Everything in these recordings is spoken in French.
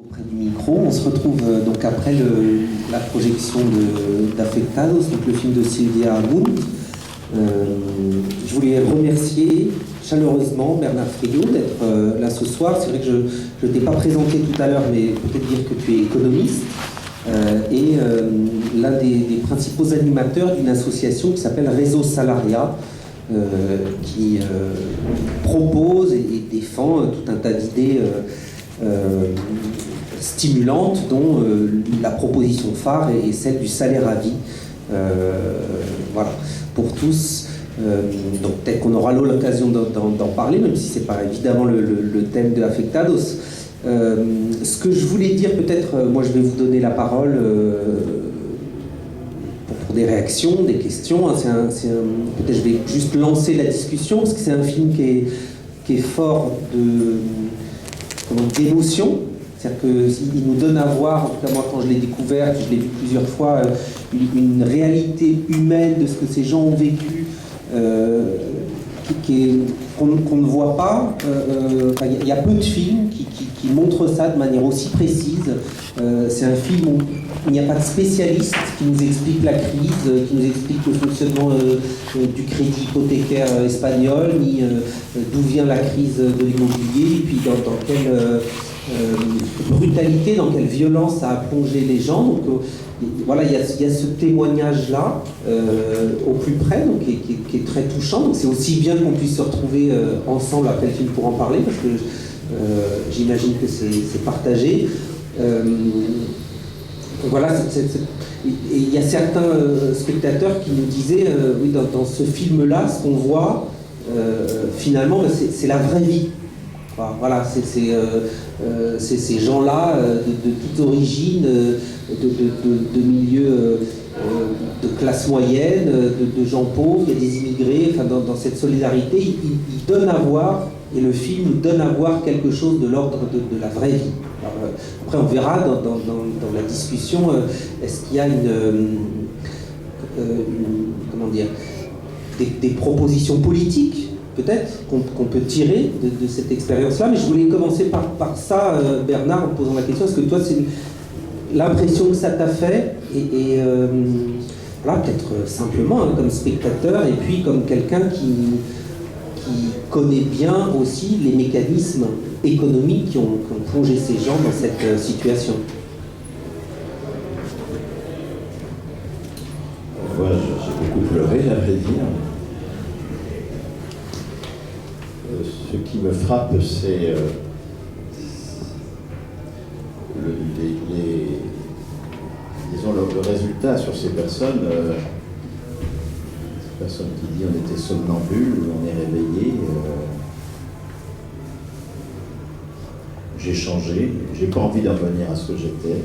Auprès du micro, on se retrouve donc après la projection d'Afectados, donc le film de Sylvia Munt. Je voulais remercier chaleureusement Bernard Friot d'être là ce soir. C'est vrai que je ne t'ai pas présenté tout à l'heure, mais peut-être dire que tu es économiste et l'un des principaux animateurs d'une association qui s'appelle Réseau Salariat, qui propose et défend tout un tas d'idées stimulantes, dont la proposition phare est celle du salaire à vie, voilà, pour tous. Donc peut-être qu'on aura l'occasion d'en parler, même si ce n'est pas évidemment le thème de Afectados. Ce que je voulais dire, peut-être, moi je vais vous donner la parole pour des réactions, des questions. Peut-être je vais juste lancer la discussion, parce que c'est un film qui est fort d'émotion. C'est-à-dire qu'il nous donne à voir, en tout cas moi quand je l'ai découvert, je l'ai vu plusieurs fois, une réalité humaine de ce que ces gens ont vécu, qu'on ne voit pas. Il y a peu de films qui montrent ça de manière aussi précise. C'est un film où il n'y a pas de spécialiste qui nous explique la crise, qui nous explique le fonctionnement du crédit hypothécaire espagnol, ni d'où vient la crise de l'immobilier, et puis dans quelle brutalité, dans quelle violence ça a plongé les gens. Donc voilà, il y a ce témoignage-là au plus près, donc, qui est très touchant. Donc c'est aussi bien qu'on puisse se retrouver ensemble après le film pour en parler, parce que j'imagine que c'est partagé. Voilà, et il y a certains spectateurs qui nous disaient, oui, dans ce film-là, ce qu'on voit, finalement, c'est la vraie vie. Voilà, c'est ces gens-là de toute origine, de milieux de classe moyenne, de gens pauvres, il y a des immigrés, enfin, dans cette solidarité, ils donnent à voir, et le film nous donne à voir quelque chose de l'ordre de la vraie vie. Alors, après, on verra dans la discussion, est-ce qu'il y a comment dire, des propositions politiques peut-être qu'on peut tirer de cette expérience-là, mais je voulais commencer par ça, Bernard, en posant la question. Est-ce que toi, c'est l'impression que ça t'a fait, et voilà, peut-être simplement hein, comme spectateur, et puis comme quelqu'un qui connaît bien aussi les mécanismes économiques qui ont plongé ces gens dans cette situation. Moi, j'ai beaucoup pleuré, à vrai dire. Ce qui me frappe, c'est disons le résultat sur ces personnes. Personne qui dit on était somnambule, on est réveillé. J'ai changé, j'ai pas envie d'en revenir à ce que j'étais.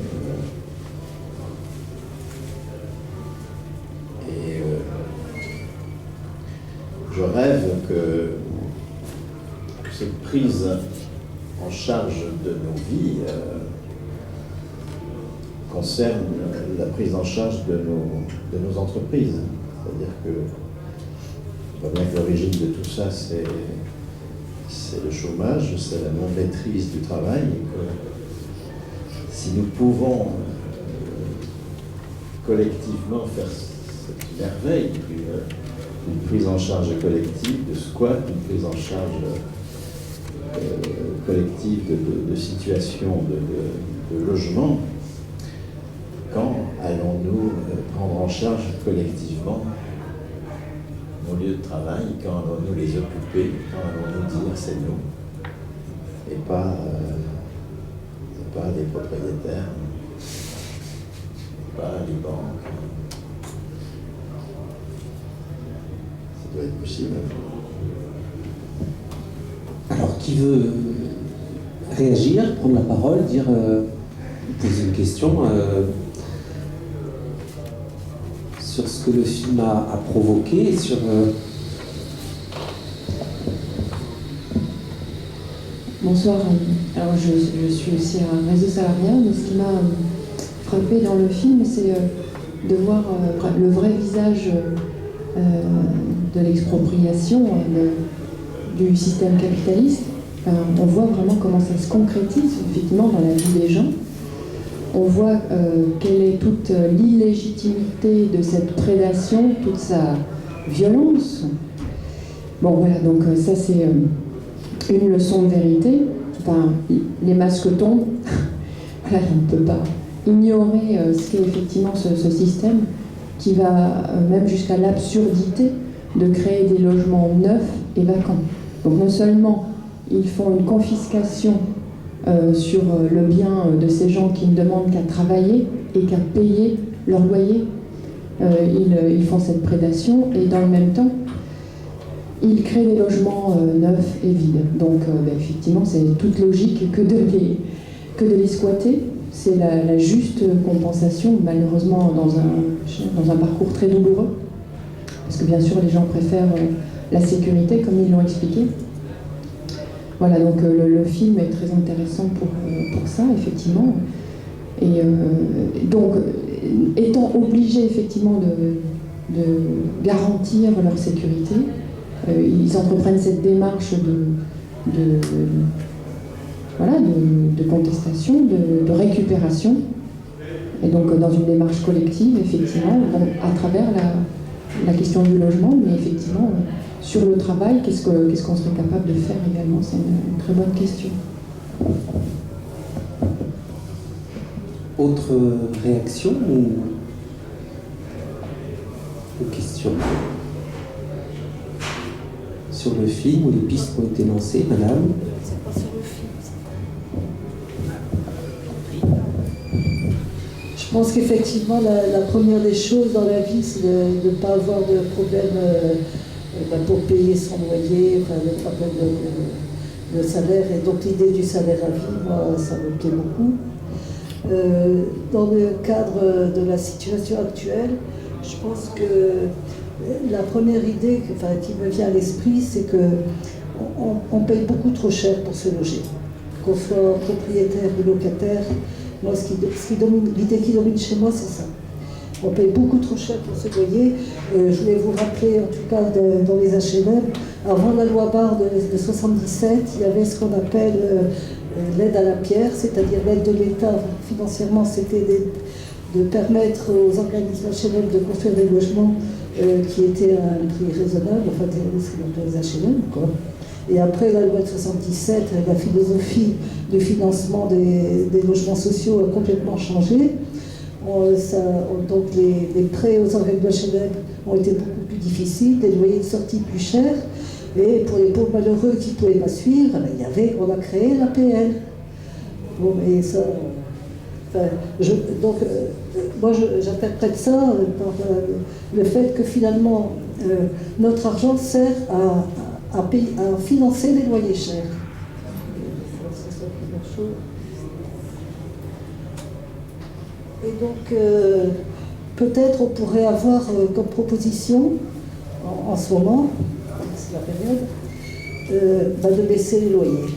Je rêve que cette prise en charge de nos vies concerne la prise en charge de nos entreprises. C'est-à-dire que on voit bien que l'origine de tout ça, c'est le chômage, c'est la non-maîtrise du travail. Et que si nous pouvons collectivement faire cette merveille, une prise en charge collective de squat, une prise en charge collective de situation de logement, quand allons-nous prendre en charge collectivement nos lieux de travail, quand allons-nous les occuper, quand allons-nous dire c'est nous, et pas les propriétaires, pas les banques. Ça doit être possible. Alors, qui veut réagir, prendre la parole, dire, poser une question sur ce que le film a provoqué, sur... Bonsoir. Alors, je suis aussi un réseau salariat, mais ce qui m'a frappé dans le film, c'est de voir le vrai visage de l'expropriation du système capitaliste, on voit vraiment comment ça se concrétise effectivement dans la vie des gens. On voit quelle est toute l'illégitimité de cette prédation, toute sa violence. Bon voilà, donc ça c'est une leçon de vérité. Enfin, les masques tombent. Voilà, on ne peut pas ignorer ce qu'est effectivement ce système qui va même jusqu'à l'absurdité de créer des logements neufs et vacants. Donc non seulement ils font une confiscation sur le bien de ces gens qui ne demandent qu'à travailler et qu'à payer leur loyer, ils font cette prédation et dans le même temps ils créent des logements neufs et vides. Donc effectivement c'est toute logique que de les squatter. C'est la juste compensation, malheureusement dans un parcours très douloureux, parce que bien sûr les gens préfèrent la sécurité comme ils l'ont expliqué. Voilà, donc le film est très intéressant pour ça, effectivement. Et donc, étant obligés effectivement de garantir leur sécurité, ils entreprennent cette démarche de contestation, de récupération, et donc dans une démarche collective, effectivement, bon, à travers la question du logement, mais effectivement, sur le travail, qu'est-ce qu'on serait capable de faire également? C'est une très bonne question. Autre réaction ou question sur le film ou les pistes qui ont été lancées, madame? C'est pas sur le film. Je pense qu'effectivement, la première des choses dans la vie, c'est de ne pas avoir de problème pour payer son loyer, enfin, le problème de salaire. Et donc l'idée du salaire à vie, moi, ça me plaît beaucoup. Dans le cadre de la situation actuelle, je pense que la première idée qui me vient à l'esprit, c'est qu'on paye beaucoup trop cher pour se loger. Qu'on soit propriétaire ou locataire, moi, l'idée qui domine chez moi, c'est ça. On paye beaucoup trop cher pour se loyer. Je voulais vous rappeler, en tout cas dans les HLM, avant la loi Barre de 77, il y avait ce qu'on appelle l'aide à la pierre, c'est-à-dire l'aide de l'État. Financièrement, c'était de permettre aux organismes HLM de construire des logements qui étaient à un prix raisonnable, enfin ce qu'on appelle les HLM, quoi. Et après la loi de 77, la philosophie du financement des logements sociaux a complètement changé. Donc les prêts aux organismes HLM ont été beaucoup plus difficiles, les loyers de sortie plus chers. Et pour les pauvres malheureux qui ne pouvaient pas suivre, on a créé l'APL. Bon, mais ça. Moi, j'interprète ça par le fait que finalement, notre argent sert à financer les loyers chers. Et donc, peut-être on pourrait avoir comme proposition, en ce moment, c'est la période, de baisser les loyers.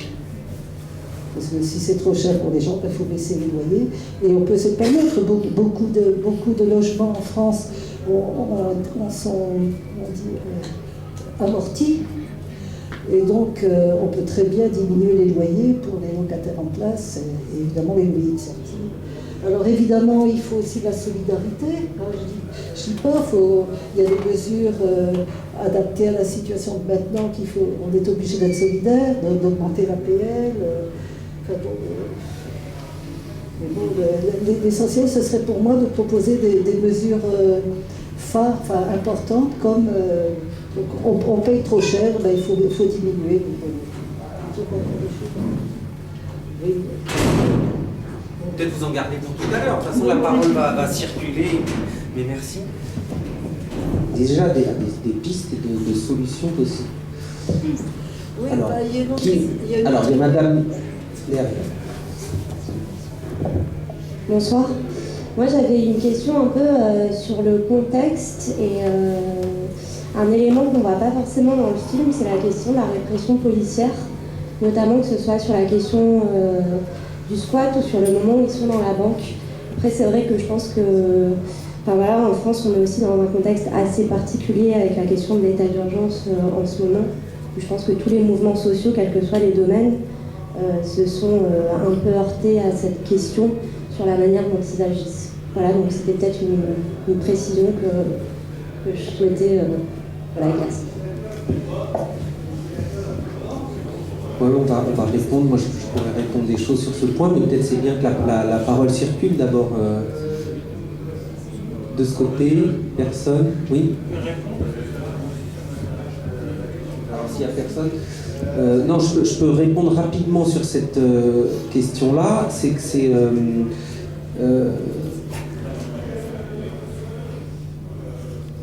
Parce que si c'est trop cher pour les gens, il faut baisser les loyers. Et on peut se permettre, beaucoup de logements en France sont amortis. Et donc, on peut très bien diminuer les loyers pour les locataires en place et évidemment les loyers de sortie. Alors évidemment, il faut aussi la solidarité. Je dis pas, il y a des mesures adaptées à la situation de maintenant on est obligé d'être solidaire, d'augmenter l'APL. Mais bon, l'essentiel, ce serait pour moi de proposer des mesures phares, importantes, comme on paye trop cher, il faut diminuer. Oui. Peut-être vous en gardez pour tout à l'heure. De toute façon, la parole va circuler. Mais merci. Déjà des pistes et de solutions possibles. Oui, Alors, il y a alors, il y a madame Léa. Bonsoir. Moi, j'avais une question un peu sur le contexte et un élément qu'on ne voit pas forcément dans le film, c'est la question de la répression policière, notamment que ce soit sur la question du squat ou sur le moment où ils sont dans la banque. Après, c'est vrai que je pense que, en France, on est aussi dans un contexte assez particulier avec la question de l'état d'urgence en ce moment. Je pense que tous les mouvements sociaux, quels que soient les domaines, se sont un peu heurtés à cette question sur la manière dont ils agissent. Voilà, donc c'était peut-être une précision que je souhaitais éclaircir. Ouais, on va répondre. Moi, je pourrais répondre des choses sur ce point, mais peut-être c'est bien que la parole circule d'abord. De ce côté, personne. Oui. Alors s'il n'y a personne. Non, je peux répondre rapidement sur cette question-là. C'est que c'est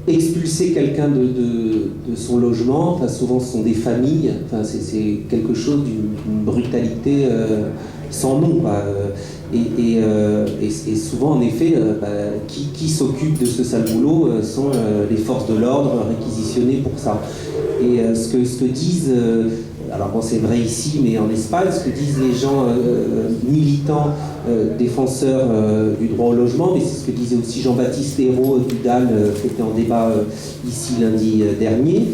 expulser quelqu'un de son logement. Enfin, souvent, ce sont des familles. Enfin, c'est quelque chose d'une brutalité sans nom, quoi. Et souvent, en effet, qui s'occupe de ce sale boulot sont les forces de l'ordre réquisitionnées pour ça. Et ce que disent, alors bon, c'est vrai ici, mais en Espagne, ce que disent les gens militants, défenseurs du droit au logement, mais c'est ce que disait aussi Jean-Baptiste Hérault du DAL, qui était en débat ici lundi dernier,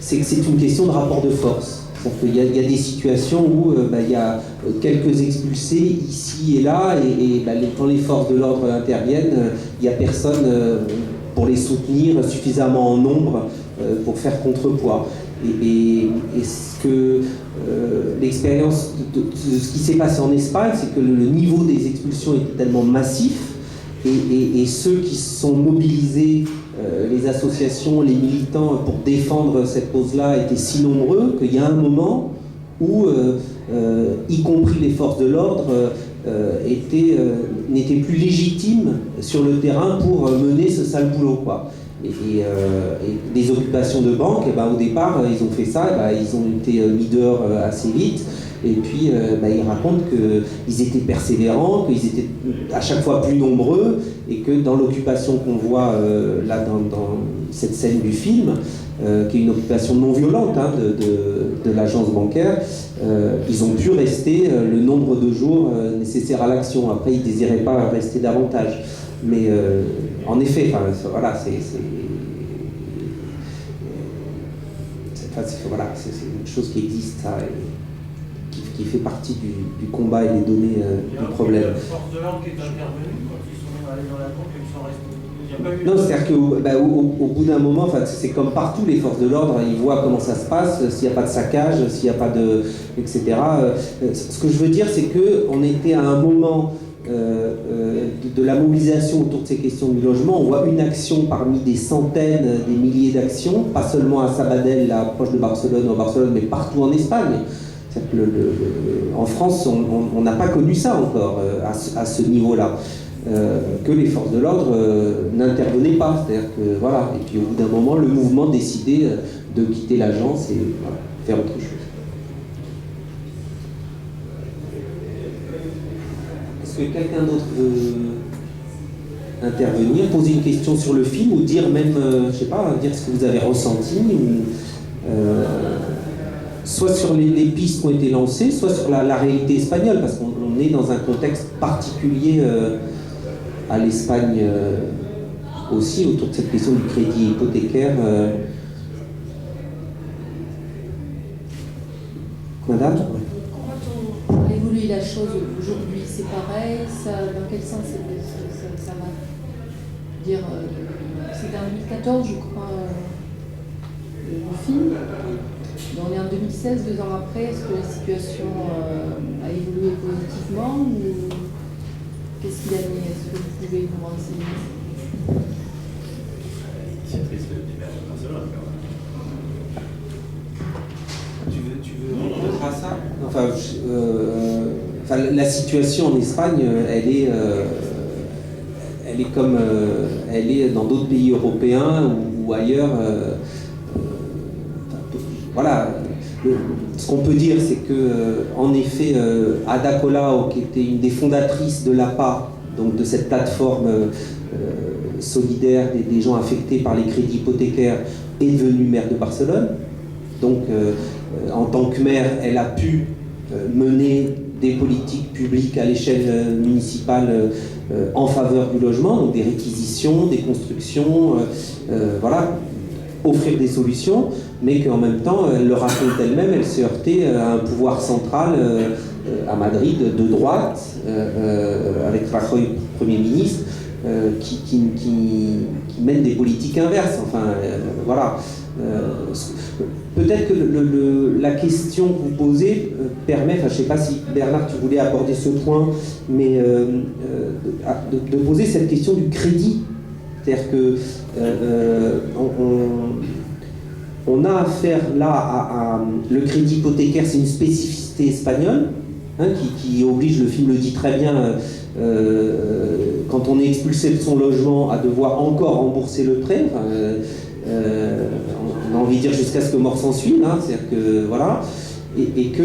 c'est que c'est une question de rapport de force. Il y a des situations où il y a quelques expulsés ici et là, et quand les forces de l'ordre interviennent, il n'y a personne pour les soutenir suffisamment en nombre pour faire contrepoids. Et ce que l'expérience de ce qui s'est passé en Espagne, c'est que le niveau des expulsions était tellement massif, et ceux qui se sont mobilisés, les associations, les militants pour défendre cette cause-là étaient si nombreux qu'il y a un moment où, y compris les forces de l'ordre, n'étaient plus légitimes sur le terrain pour mener ce sale boulot, quoi. Et les occupations de banques, au départ, ils ont fait ça, ils ont été mis dehors assez vite. Et puis, ils racontent qu'ils étaient persévérants, qu'ils étaient à chaque fois plus nombreux, et que dans l'occupation qu'on voit là dans cette scène du film, qui est une occupation non violente de l'agence bancaire, ils ont pu rester le nombre de jours nécessaires à l'action. Après, ils ne désiraient pas rester davantage. Mais en effet, voilà, c'est une chose qui existe, ça, et qui fait partie du combat et des données du problème. La force de l'ordre qui est intervenue quand ils sont allés dans la banque et qu'ils sont restés. Non, c'est-à-dire qu'au bout d'un moment, c'est comme partout, les forces de l'ordre, ils voient comment ça se passe, s'il n'y a pas de saccage, s'il n'y a pas de... etc. Ce que je veux dire, c'est qu'on était à un moment de la mobilisation autour de ces questions du logement. On voit une action parmi des centaines, des milliers d'actions, pas seulement à Sabadell, là, proche de Barcelone, mais partout en Espagne. C'est-à-dire que en France, on n'a pas connu ça encore à ce niveau-là. Que les forces de l'ordre n'intervenaient pas. C'est-à-dire que, voilà. Et puis au bout d'un moment, le mouvement décidait de quitter l'agence et faire autre chose. Est-ce que quelqu'un d'autre veut intervenir, poser une question sur le film ou dire même, je sais pas, dire ce que vous avez ressenti ou, soit sur les pistes qui ont été lancées, soit sur la réalité espagnole, parce qu'on est dans un contexte particulier à l'Espagne aussi, autour de cette question du crédit hypothécaire. Madame ? Quand on évolue la chose aujourd'hui, c'est pareil, dans quel sens ça va dire c'était en 2014, je crois, le film. On est en 2016, 2 ans après. Est-ce que la situation a évolué positivement ou qu'est-ce qu'il a mis? Est-ce que vous pouvez vous renseigner? C'est triste le maire de Barcelone, quand même. Tu veux répondre à ça? Enfin, la situation en Espagne, elle est comme elle est dans d'autres pays européens ou ailleurs. Voilà. Ce qu'on peut dire, c'est que, en effet, Ada Colau, qui était une des fondatrices de l'APA, donc de cette plateforme solidaire des gens affectés par les crédits hypothécaires, est devenue maire de Barcelone. Donc, en tant que maire, elle a pu mener des politiques publiques à l'échelle municipale en faveur du logement, donc des réquisitions, des constructions, voilà, offrir des solutions. mais qu'en même temps, elle le raconte elle-même, elle s'est heurtée à un pouvoir central à Madrid de droite, avec Rajoy Premier ministre, qui mène des politiques inverses. Enfin, voilà. Peut-être que la question que vous posez permet, enfin je ne sais pas si Bernard tu voulais aborder ce point, mais de poser cette question du crédit. C'est-à-dire que on a affaire là à le crédit hypothécaire, c'est une spécificité espagnole, hein, qui oblige, le film le dit très bien, quand on est expulsé de son logement à devoir encore rembourser le prêt. Enfin, on a envie de dire jusqu'à ce que mort s'en suive, hein, c'est-à-dire que voilà, et que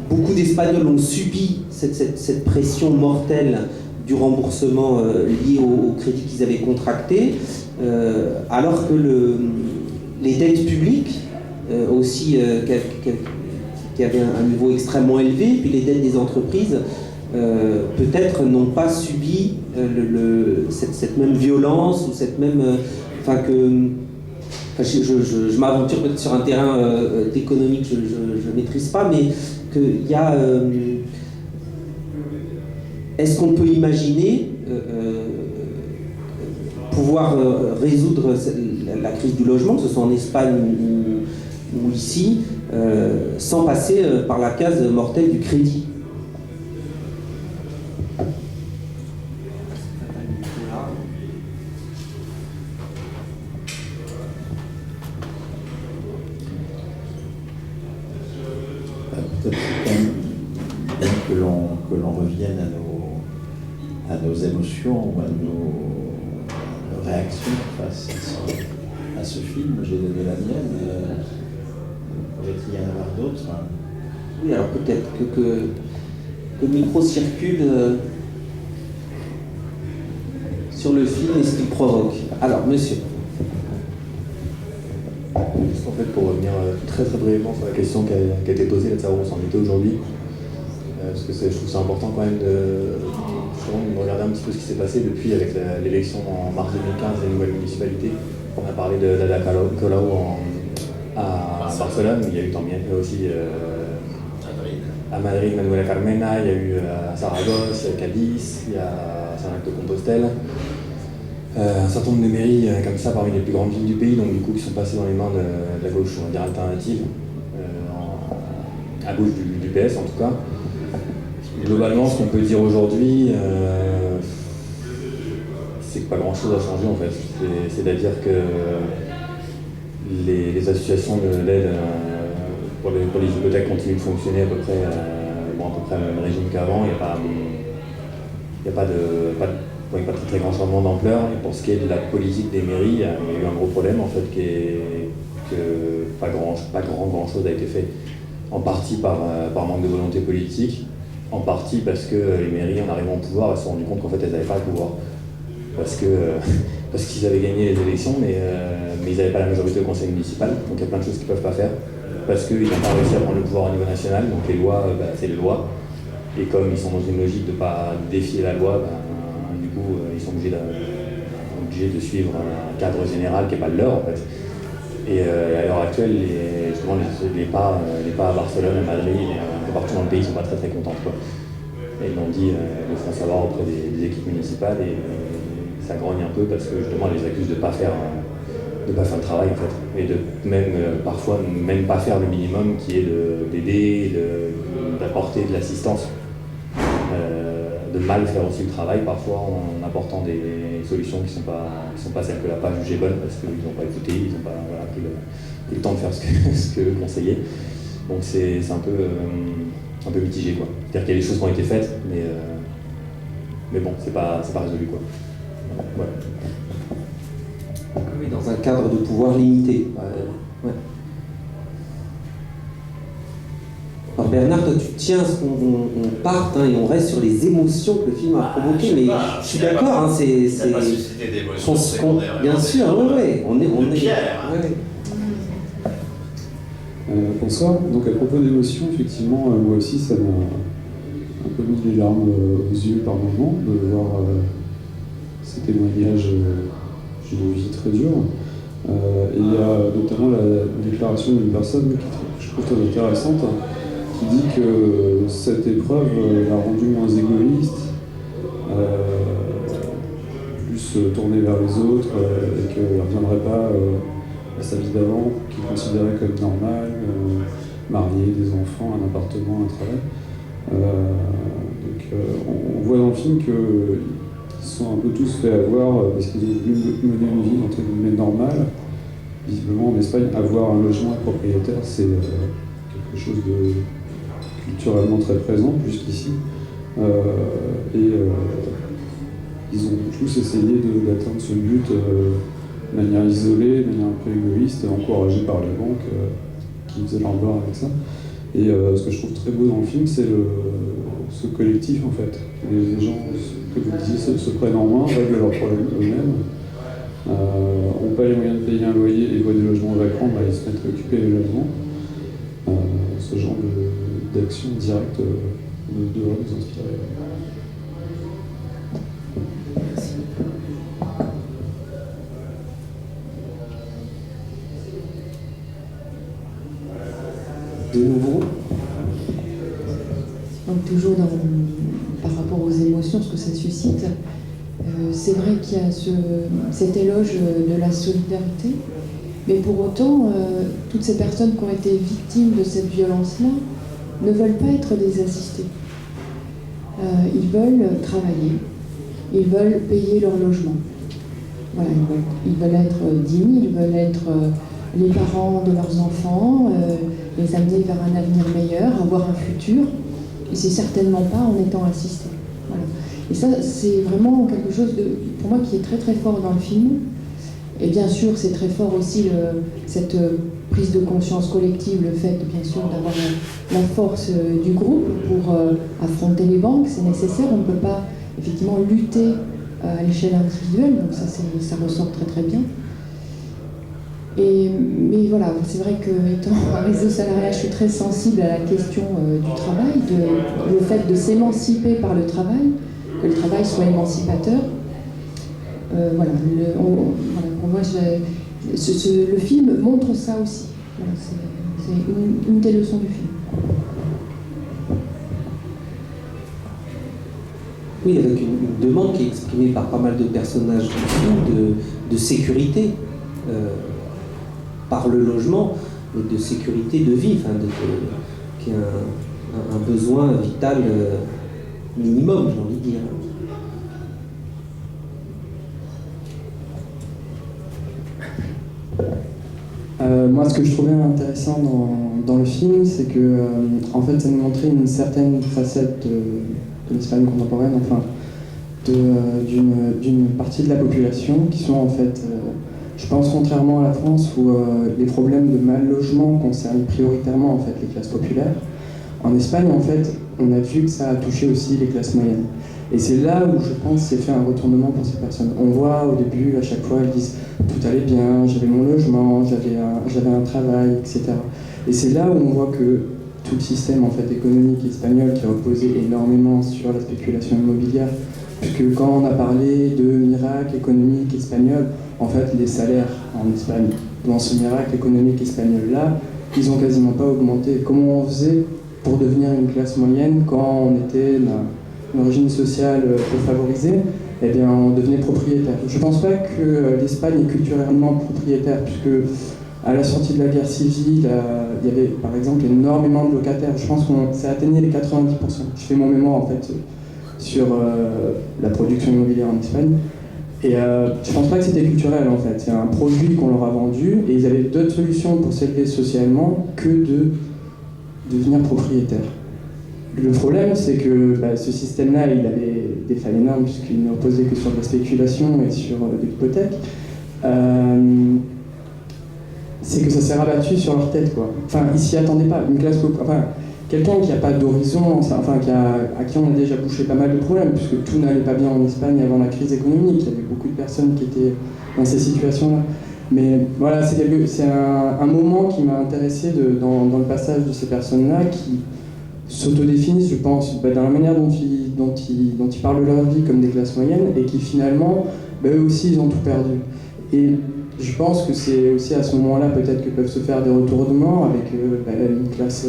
beaucoup d'Espagnols ont subi cette pression mortelle du remboursement lié au crédit qu'ils avaient contracté, alors que les dettes publiques aussi qui avaient un niveau extrêmement élevé, puis les dettes des entreprises peut-être n'ont pas subi cette même violence ou cette même je m'aventure peut-être sur un terrain d'économie que je ne maîtrise pas, mais qu'il y a... est-ce qu'on peut imaginer pouvoir résoudre la crise du logement, que ce soit en Espagne ou ici, sans passer par la case mortelle du crédit? Peut-être quand même bien que l'on revienne à nos émotions ou à nos réactions face à ce film. J'ai donné la mienne. Pourrait-il y en avoir d'autres? Oui, alors peut-être que le micro circule sur le film et ce qu'il provoque. Alors, monsieur. Juste en fait pour revenir très brièvement sur la question qui a été posée, de savoir où on s'en était aujourd'hui, parce que je trouve ça important quand même de regarder un petit peu ce qui s'est passé depuis avec l'élection en mars 2015 des nouvelles municipalités. On a parlé d'Ada Colau à Barcelone, il y a eu aussi à Madrid, Manuela Carmena, il y a eu à Saragosse, Cadiz, il y a Saint-Jacques-de-Compostelle. Un certain nombre de mairies comme ça parmi les plus grandes villes du pays, donc du coup qui sont passées dans les mains de la gauche, on va dire alternative, à gauche du PS en tout cas. Globalement, ce qu'on peut dire aujourd'hui, c'est que pas grand chose a changé en fait. C'est-à-dire que les associations d'aide pour les hypothèques continuent de fonctionner à peu près le même régime qu'avant. Il n'y a pas très grand changement d'ampleur. Et pour ce qui est de la politique des mairies, il y a eu un gros problème en fait, que pas grand chose a été fait. En partie par manque de volonté politique, en partie parce que les mairies, en arrivant au pouvoir, elles se sont rendues compte qu'en fait elles n'avaient pas le pouvoir. Parce qu'ils avaient gagné les élections, mais ils n'avaient pas la majorité au conseil municipal, donc il y a plein de choses qu'ils ne peuvent pas faire. Parce qu'ils n'ont pas réussi à prendre le pouvoir au niveau national, donc les lois, c'est les lois. Et comme ils sont dans une logique de ne pas défier la loi, du coup, ils sont obligés de suivre un cadre général qui n'est pas le leur en fait. Et à l'heure actuelle, les pas à Barcelone, à Madrid, un peu partout dans le pays, ils ne sont pas très contents. Quoi. Et ils l'ont dit, ils le font savoir auprès des équipes municipales et ça grogne un peu parce que justement, ils les accusent de ne pas faire le travail en fait. Et de parfois même pas faire le minimum qui est d'aider, d'apporter de l'assistance. De mal faire aussi le travail parfois en apportant des solutions qui sont pas celles que la page jugée bonne parce qu'ils n'ont pas écouté, ils n'ont pas pris le temps de faire ce que conseillaient. Donc c'est un peu mitigé quoi. C'est-à-dire qu'il y a des choses qui ont été faites, mais bon, c'est pas résolu quoi. Voilà. Oui, dans un cadre de pouvoir limité. Ouais. Alors Bernard, toi tu tiens à ce qu'on parte et on reste sur les émotions que le film a provoquées, mais je suis d'accord, c'est... Il n'y a pas suscité d'émotions secondaires. Bien sûr, oui, on est... Pierre. Ouais. Bonsoir. Donc à propos d'émotions, effectivement, moi aussi ça m'a un peu mis les larmes aux yeux par moments de voir ces témoignages d'une vie très dure. Et il y a notamment la déclaration d'une personne que je trouve très intéressante, qui dit que cette épreuve l'a rendu moins égoïste, plus tourné vers les autres, et qu'il ne reviendrait pas à sa vie d'avant, qu'il considérait comme normal, marié, des enfants, un appartement, un travail. On voit dans le film qu'ils sont un peu tous fait avoir parce qu'ils ont voulu mener une vie entre guillemets normale. Visiblement en Espagne, avoir un logement propriétaire, c'est quelque chose de culturellement très présent, plus qu'ici. Ils ont tous essayé d'atteindre ce but de manière isolée, de manière un peu égoïste, encouragés par les banques qui faisaient leur beurre avec ça. Et ce que je trouve très beau dans le film, c'est ce collectif en fait. Les gens, comme vous le disiez, se prennent en main, règlent leurs problèmes eux-mêmes, n'ont pas les moyens de payer un loyer et voient des logements vacants, ils se mettent à occuper les logements. Ce genre d'action directe devrait nous inspirer. De nouveau. Donc toujours par rapport aux émotions, ce que ça suscite, c'est vrai qu'il y a cet éloge de la solidarité, mais pour autant, toutes ces personnes qui ont été victimes de cette violence-là ne veulent pas être des assistés. Ils veulent travailler, ils veulent payer leur logement. Voilà, ils veulent être dignes, ils veulent être les parents de leurs enfants, les amener vers un avenir meilleur, avoir un futur, et c'est certainement pas en étant assisté. Voilà. Et ça, c'est vraiment quelque chose pour moi qui est très très fort dans le film. Et bien sûr, c'est très fort aussi cette prise de conscience collective, le fait bien sûr d'avoir la force du groupe pour affronter les banques, c'est nécessaire, on ne peut pas effectivement lutter à l'échelle individuelle, donc ça ressort très très bien. Mais voilà, c'est vrai qu'étant un réseau salarial, je suis très sensible à la question du travail, le fait de s'émanciper par le travail, que le travail soit émancipateur. Voilà, le film montre ça aussi. Voilà, c'est une des leçons du film. Oui, avec une demande qui est exprimée par pas mal de personnages du film de sécurité. Par le logement, et de sécurité de vie, qui est un besoin vital minimum, j'ai envie de dire. Moi, ce que je trouvais intéressant dans le film, c'est que en fait, ça nous montrait une certaine facette de l'Espagne contemporaine, enfin, d'une partie de la population qui sont en fait... Je pense contrairement à la France où les problèmes de mal logement concernent prioritairement en fait les classes populaires. En Espagne, en fait, on a vu que ça a touché aussi les classes moyennes. Et c'est là où je pense c'est fait un retournement pour ces personnes. On voit au début, à chaque fois, elles disent tout allait bien, j'avais mon logement, j'avais un travail, etc. Et c'est là où on voit que tout le système en fait économique espagnol qui reposait énormément sur la spéculation immobilière, puisque quand on a parlé de miracle économique espagnol, en fait, les salaires en Espagne, dans ce miracle économique espagnol-là, ils n'ont quasiment pas augmenté. Comment on faisait pour devenir une classe moyenne quand on était d'une origine sociale peu favorisée? Eh bien, on devenait propriétaire. Je ne pense pas que l'Espagne est culturellement propriétaire, puisque à la sortie de la guerre civile, il y avait par exemple énormément de locataires. Je pense que ça atteignait les 90%. Je fais mon mémoire en fait sur la production immobilière en Espagne. Et je pense pas que c'était culturel en fait, c'est un produit qu'on leur a vendu et ils avaient d'autres solutions pour s'élever socialement que de devenir propriétaire. Le problème c'est que ce système-là il avait des failles énormes puisqu'il ne reposait que sur de la spéculation et sur de l'hypothèque. C'est que ça s'est rabattu sur leur tête quoi. Enfin ils s'y attendaient pas, une classe quelqu'un qui n'a pas d'horizon, à qui on a déjà bouché pas mal de problèmes, puisque tout n'allait pas bien en Espagne avant la crise économique, il y avait beaucoup de personnes qui étaient dans ces situations-là. Mais voilà, c'est un moment qui m'a intéressé dans le passage de ces personnes-là, qui s'autodéfinissent, je pense, dans la manière dont ils parlent de leur vie comme des classes moyennes, et qui finalement, eux aussi, ils ont tout perdu. Et je pense que c'est aussi à ce moment-là peut-être que peuvent se faire des retournements avec une classe,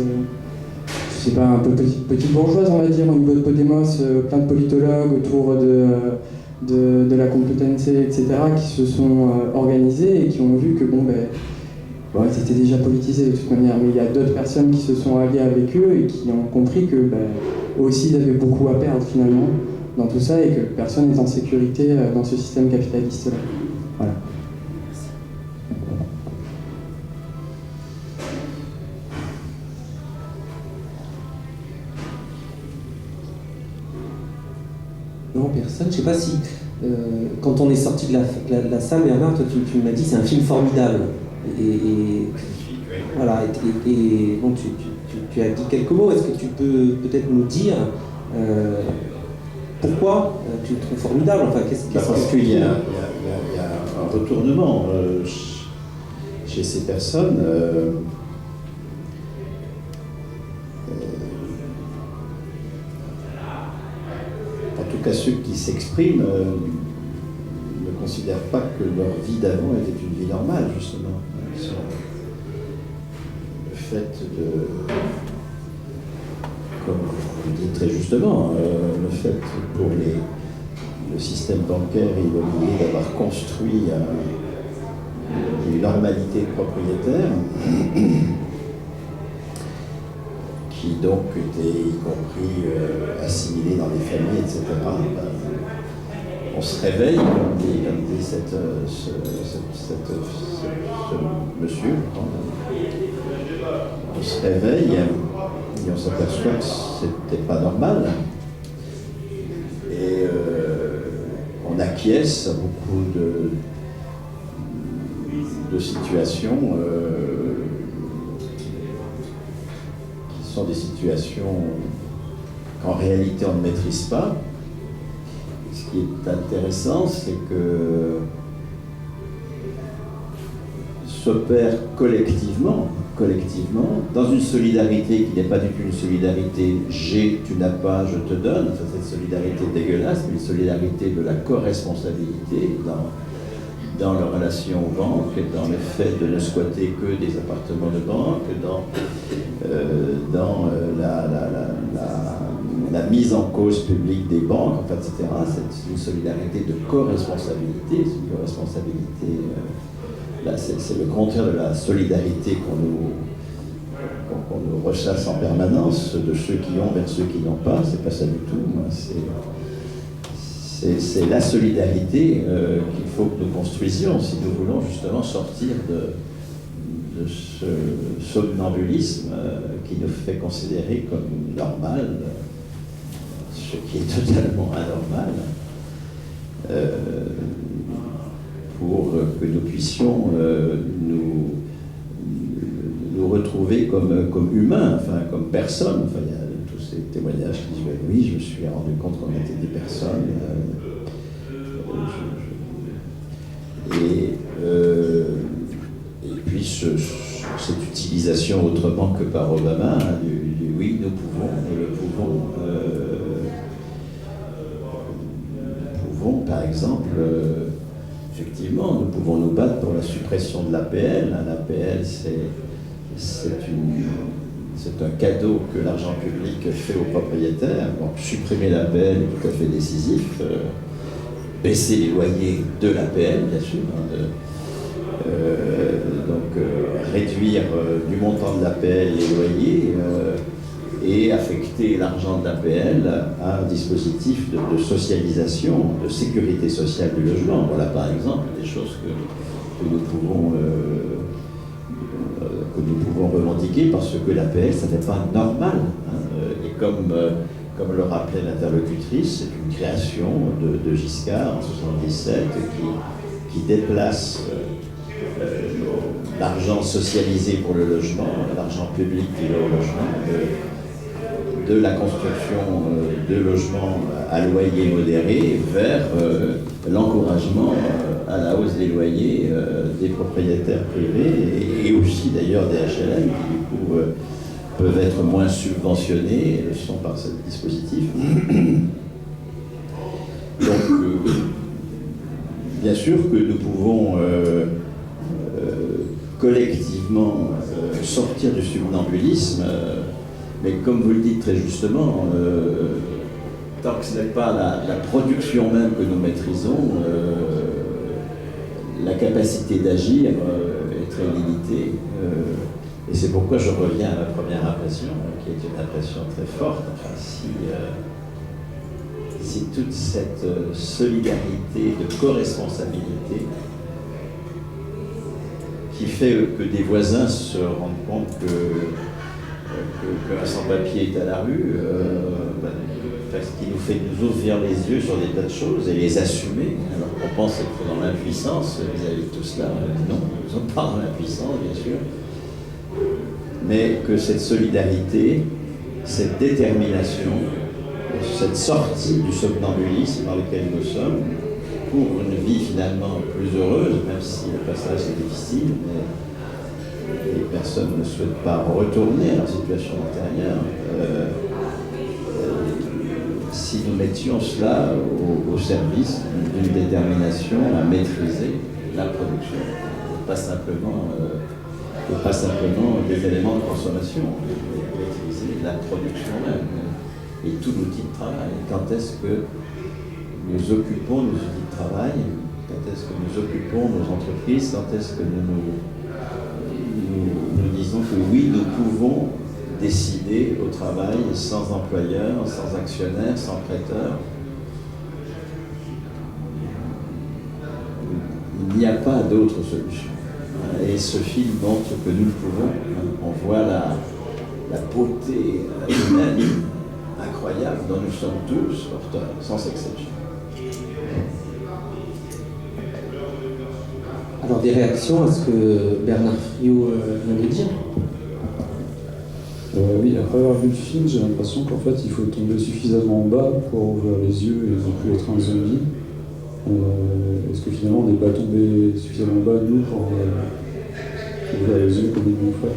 je sais pas, un peu petite bourgeoise, on va dire, au niveau de Podemos, plein de politologues autour de la compétence, etc., qui se sont organisés et qui ont vu que c'était déjà politisé de toute manière, mais il y a d'autres personnes qui se sont alliées avec eux et qui ont compris que eux aussi ils avaient beaucoup à perdre finalement dans tout ça et que personne n'est en sécurité dans ce système capitaliste-là. Voilà. Non, personne. Je sais pas si, quand on est sorti de la salle, Bernard, toi tu m'as dit c'est un film formidable. Voilà, et bon, tu as dit quelques mots. Est-ce que tu peux peut-être nous dire pourquoi tu le trouves formidable? Enfin, parce qu'il y a un retournement chez ces personnes. En tout cas, ceux qui s'expriment ne considèrent pas que leur vie d'avant était une vie normale, justement. Le fait de, comme vous le dites très justement, le fait pour le système bancaire et immobilier d'avoir construit une normalité propriétaire, qui donc était y compris assimilée dans les familles, etc. On se réveille, comme dit ce monsieur, on se réveille et on s'aperçoit que c'était pas normal. Et on acquiesce à beaucoup de situations qui sont des situations qu'en réalité on ne maîtrise pas. Ce qui est intéressant, c'est que s'opère collectivement, dans une solidarité qui n'est pas du tout une solidarité « j'ai, tu n'as pas, je te donne », enfin, cette solidarité dégueulasse, mais une solidarité de la co-responsabilité dans leur relation aux banques, dans le fait de ne squatter que des appartements de banque, dans la mise en cause publique des banques, enfin, etc. C'est une solidarité de co-responsabilité, c'est une co-responsabilité... Là, c'est le contraire de la solidarité qu'on nous rechasse en permanence, de ceux qui ont vers ceux qui n'ont pas. C'est pas ça du tout. C'est la solidarité qu'il faut que nous construisions si nous voulons justement sortir de ce somnambulisme qui nous fait considérer comme normal ce qui est totalement anormal. Pour que nous puissions nous retrouver comme humains, enfin comme personnes. Enfin, il y a tous ces témoignages qui disent oui, je me suis rendu compte qu'on était des personnes. Et puis cette utilisation autrement que par Obama du oui, nous pouvons, par exemple. Effectivement, nous pouvons nous battre pour la suppression de l'APL. L'APL, c'est un cadeau que l'argent public fait aux propriétaires. Donc, supprimer l'APL est tout à fait décisif. Baisser les loyers de l'APL, bien sûr. Réduire du montant de l'APL les loyers et affecter l'argent de l'APL à un dispositif de socialisation, de sécurité sociale du logement. Voilà par exemple des choses que nous pouvons revendiquer parce que l'APL, ça n'est pas normal. Et comme le rappelait l'interlocutrice, c'est une création de Giscard en 1977 qui déplace l'argent socialisé pour le logement, l'argent public qui va au logement, de la construction de logements à loyer modéré vers l'encouragement à la hausse des loyers des propriétaires privés et aussi d'ailleurs des HLM qui du coup peuvent être moins subventionnés et le sont par ce dispositif. Donc bien sûr que nous pouvons collectivement sortir du somnambulisme, mais comme vous le dites très justement, tant que ce n'est pas la production même que nous maîtrisons, la capacité d'agir est très limitée. Et c'est pourquoi je reviens à ma première impression, qui est une impression très forte. Enfin, si toute cette solidarité de co-responsabilité qui fait que des voisins se rendent compte qu'un sans-papier est à la rue, ce qui nous fait nous ouvrir les yeux sur des tas de choses et les assumer, alors qu'on pense être dans l'impuissance vis-à-vis de tout cela. Non, nous ne sommes pas dans l'impuissance, bien sûr, mais que cette solidarité, cette détermination, cette sortie du somnambulisme dans lequel nous sommes, pour une vie finalement plus heureuse, même si le passage est difficile, mais les personnes ne souhaitent pas retourner à leur situation antérieure. Si nous mettions cela au service d'une détermination à maîtriser la production, pas simplement des éléments de consommation, mais maîtriser la production même et tout l'outil de travail. Quand est-ce que nous occupons nos outils de travail? Quand est-ce que nous occupons nos entreprises? Quand est-ce que nous disons que oui, nous pouvons décider au travail sans employeur, sans actionnaire, sans prêteur? Il n'y a pas d'autre solution. Et ce film montre que nous le pouvons. On voit la beauté humaine incroyable dont nous sommes tous porteurs, sans exception. Alors des réactions à ce que Bernard Friot vient de dire? Oui, après avoir vu le film, j'ai l'impression qu'en fait il faut tomber suffisamment bas pour ouvrir les yeux et ne plus être un zombie. Est-ce que finalement on n'est pas tombé suffisamment bas, nous, pour ouvrir les yeux comme ils l'ont fait?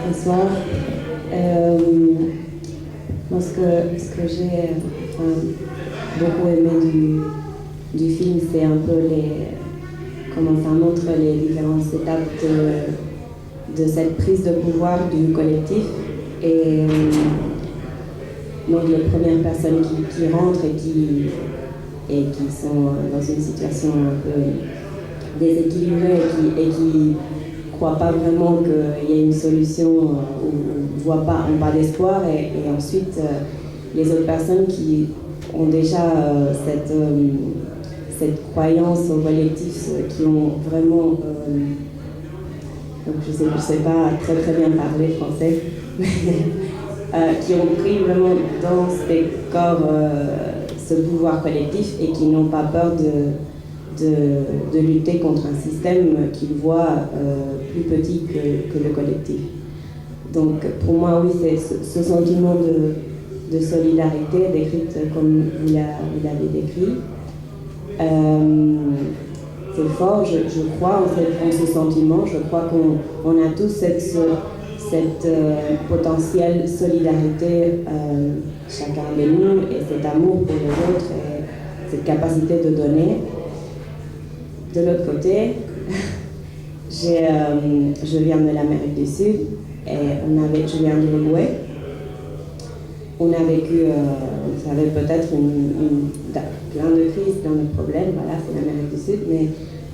Bonsoir. Moi, ce que j'ai beaucoup aimé du film, c'est un peu comment ça montre les différentes étapes de cette prise de pouvoir du collectif. Et donc les premières personnes qui rentrent et qui sont dans une situation un peu déséquilibrée et qui croient pas vraiment qu'il y a une solution ou n'ont pas d'espoir, et ensuite les autres personnes qui ont déjà cette croyance au collectif, qui ont vraiment donc je sais pas très bien parler français qui ont pris vraiment dans ces corps ce pouvoir collectif et qui n'ont pas peur de lutter contre un système qu'ils voient plus petit que le collectif. Donc pour moi, oui, c'est ce sentiment de solidarité décrite comme vous l'avez décrit. C'est fort, je crois en ce sentiment, je crois qu'on a tous cette potentielle solidarité, chacun de nous, et cet amour pour les autres, et cette capacité de donner. De l'autre côté, je viens de l'Amérique du Sud, et je viens d'Uruguay. On a vécu, vous savez, peut-être plein de crises, plein de problèmes, voilà, c'est l'Amérique du Sud, mais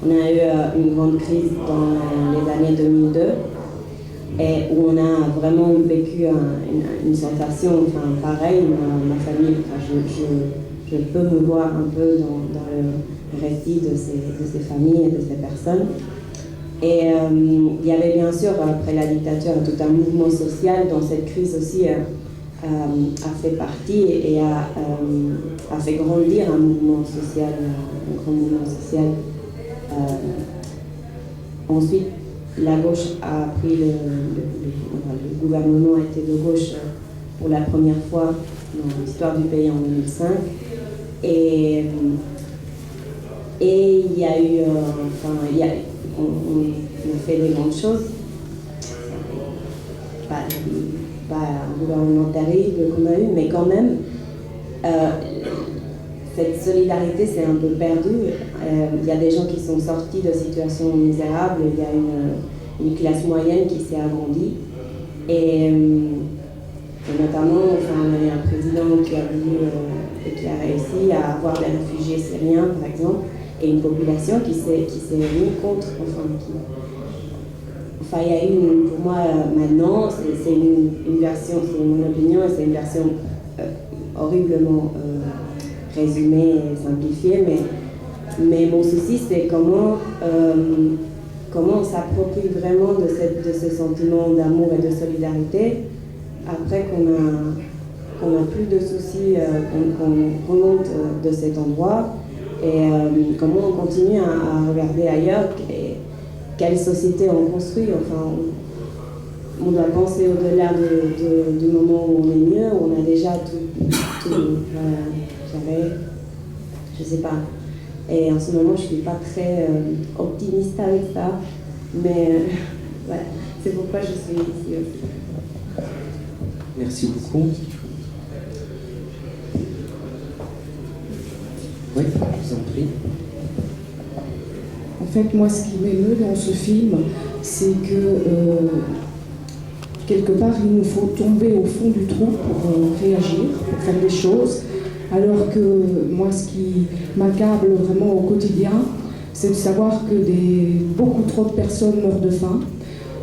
on a eu une grande crise dans les années 2002, et où on a vraiment vécu une sensation, pareille, ma famille, je peux me voir un peu dans le récit de ces familles et de ces personnes. Et il y avait bien sûr, après la dictature, tout un mouvement social dont cette crise aussi a fait partie et a fait grandir un mouvement social, un grand mouvement social. Ensuite, la gauche a pris le gouvernement a été de gauche pour la première fois dans l'histoire du pays en 2005. Et il y a eu, on a fait des grandes choses. pas un gouvernement terrible qu'on a eu, mais quand même, cette solidarité s'est un peu perdue. Il y a des gens qui sont sortis de situations misérables, il y a une classe moyenne qui s'est agrandie. Et notamment, on a eu un président qui a réussi à avoir des réfugiés syriens, par exemple, et une population qui s'est mise contre. Il y a eu, pour moi, maintenant, c'est une version, c'est mon opinion, et c'est une version horriblement résumée et simplifiée, mais mon souci, c'est comment on s'approprie vraiment de ce sentiment d'amour et de solidarité après qu'on a plus de soucis, qu'on remonte de cet endroit, et comment on continue à regarder ailleurs et quelle société on construit. Enfin, on doit penser au-delà du moment où on est mieux, où on a déjà tout je sais pas. Et en ce moment, je suis pas très optimiste avec ça, mais voilà, c'est pourquoi je suis ici aussi. Merci beaucoup. Oui, je vous en prie. En fait, moi, ce qui m'émeut dans ce film, c'est que quelque part, il nous faut tomber au fond du trou pour réagir, pour faire des choses. Alors que moi, ce qui m'accable vraiment au quotidien, c'est de savoir que beaucoup trop de personnes meurent de faim,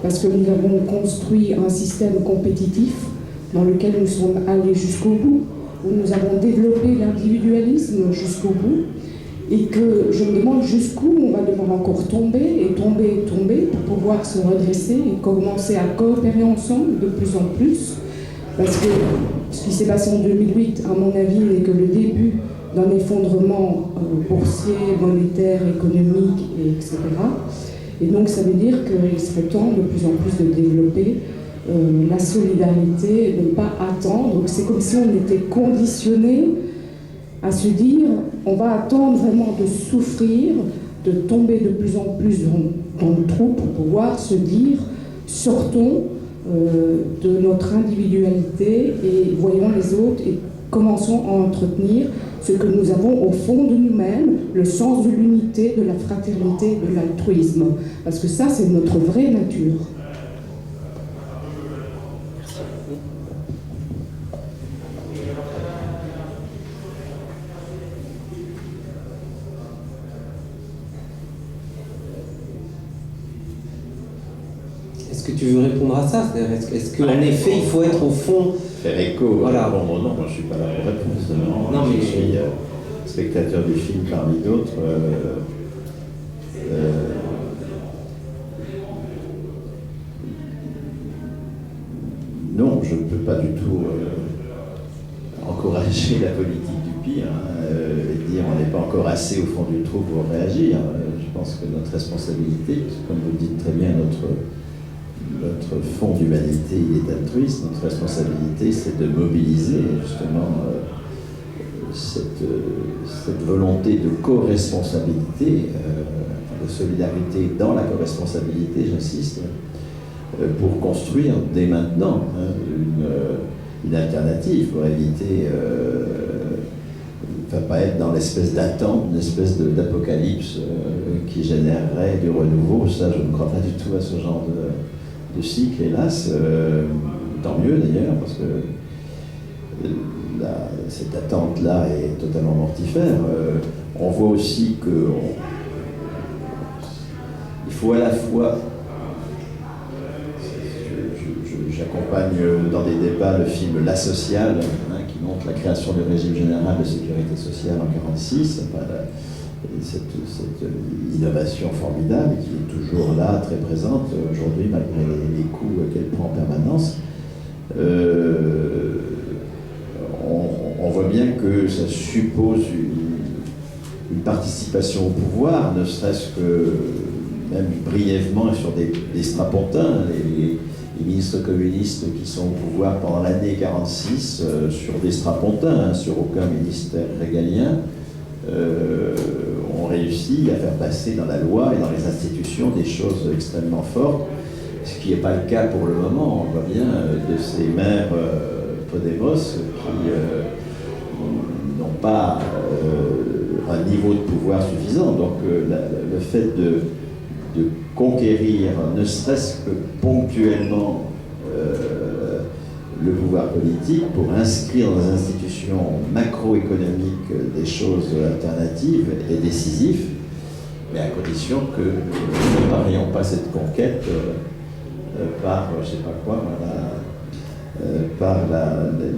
parce que nous avons construit un système compétitif dans lequel nous sommes allés jusqu'au bout, où nous avons développé l'individualisme jusqu'au bout, et que je me demande jusqu'où on va devoir encore tomber, et tomber, pour pouvoir se redresser et commencer à coopérer ensemble de plus en plus. Parce que ce qui s'est passé en 2008, à mon avis, n'est que le début d'un effondrement boursier, monétaire, économique, etc. Et donc ça veut dire qu'il serait temps de plus en plus de développer la solidarité, de ne pas attendre. C'est comme si on était conditionné à se dire on va attendre vraiment de souffrir, de tomber de plus en plus dans le trou pour pouvoir se dire sortons de notre individualité et voyons les autres et commençons à entretenir ce que nous avons au fond de nous-mêmes, le sens de l'unité, de la fraternité, de l'altruisme. Parce que ça, c'est notre vraie nature. Est-ce que tu veux répondre à ça? Est-ce qu'en effet, il faut être au fond... Faire écho, voilà. Bon, non, moi je ne suis pas là pour répondre. Non, mais je suis spectateur du film parmi d'autres. Non, je ne peux pas du tout encourager la politique du pire et dire on n'est pas encore assez au fond du trou pour réagir. Je pense que notre responsabilité, comme vous le dites très bien, notre fond d'humanité, il est altruiste. Notre responsabilité, c'est de mobiliser justement cette volonté de co-responsabilité, de solidarité dans la co-responsabilité, j'insiste, pour construire dès maintenant une alternative, pour éviter ne pas être dans l'espèce d'attente, une espèce d'apocalypse qui générerait du renouveau. Ça, je ne crois pas du tout à ce genre de cycle, hélas. Tant mieux d'ailleurs, parce que cette attente-là est totalement mortifère. On voit aussi il faut à la fois... J'accompagne dans des débats le film La Sociale, qui montre la création du régime général de sécurité sociale en 1946, cette innovation formidable qui est toujours là, très présente aujourd'hui, malgré les coups qu'elle prend en permanence. On voit bien que ça suppose une participation au pouvoir, ne serait-ce que même brièvement sur des strapontins, les ministres communistes qui sont au pouvoir pendant l'année 46 sur des strapontins, sur aucun ministère régalien, ont réussi à faire passer dans la loi et dans les institutions des choses extrêmement fortes ce qui n'est pas le cas pour le moment, on voit bien, de ces maires Podemos qui n'ont pas un niveau de pouvoir suffisant. Donc le fait de conquérir, ne serait-ce que ponctuellement, le pouvoir politique pour inscrire dans les institutions macroéconomiques des choses alternatives et décisives, mais à condition que nous ne parions pas cette conquête par, je ne sais pas quoi, par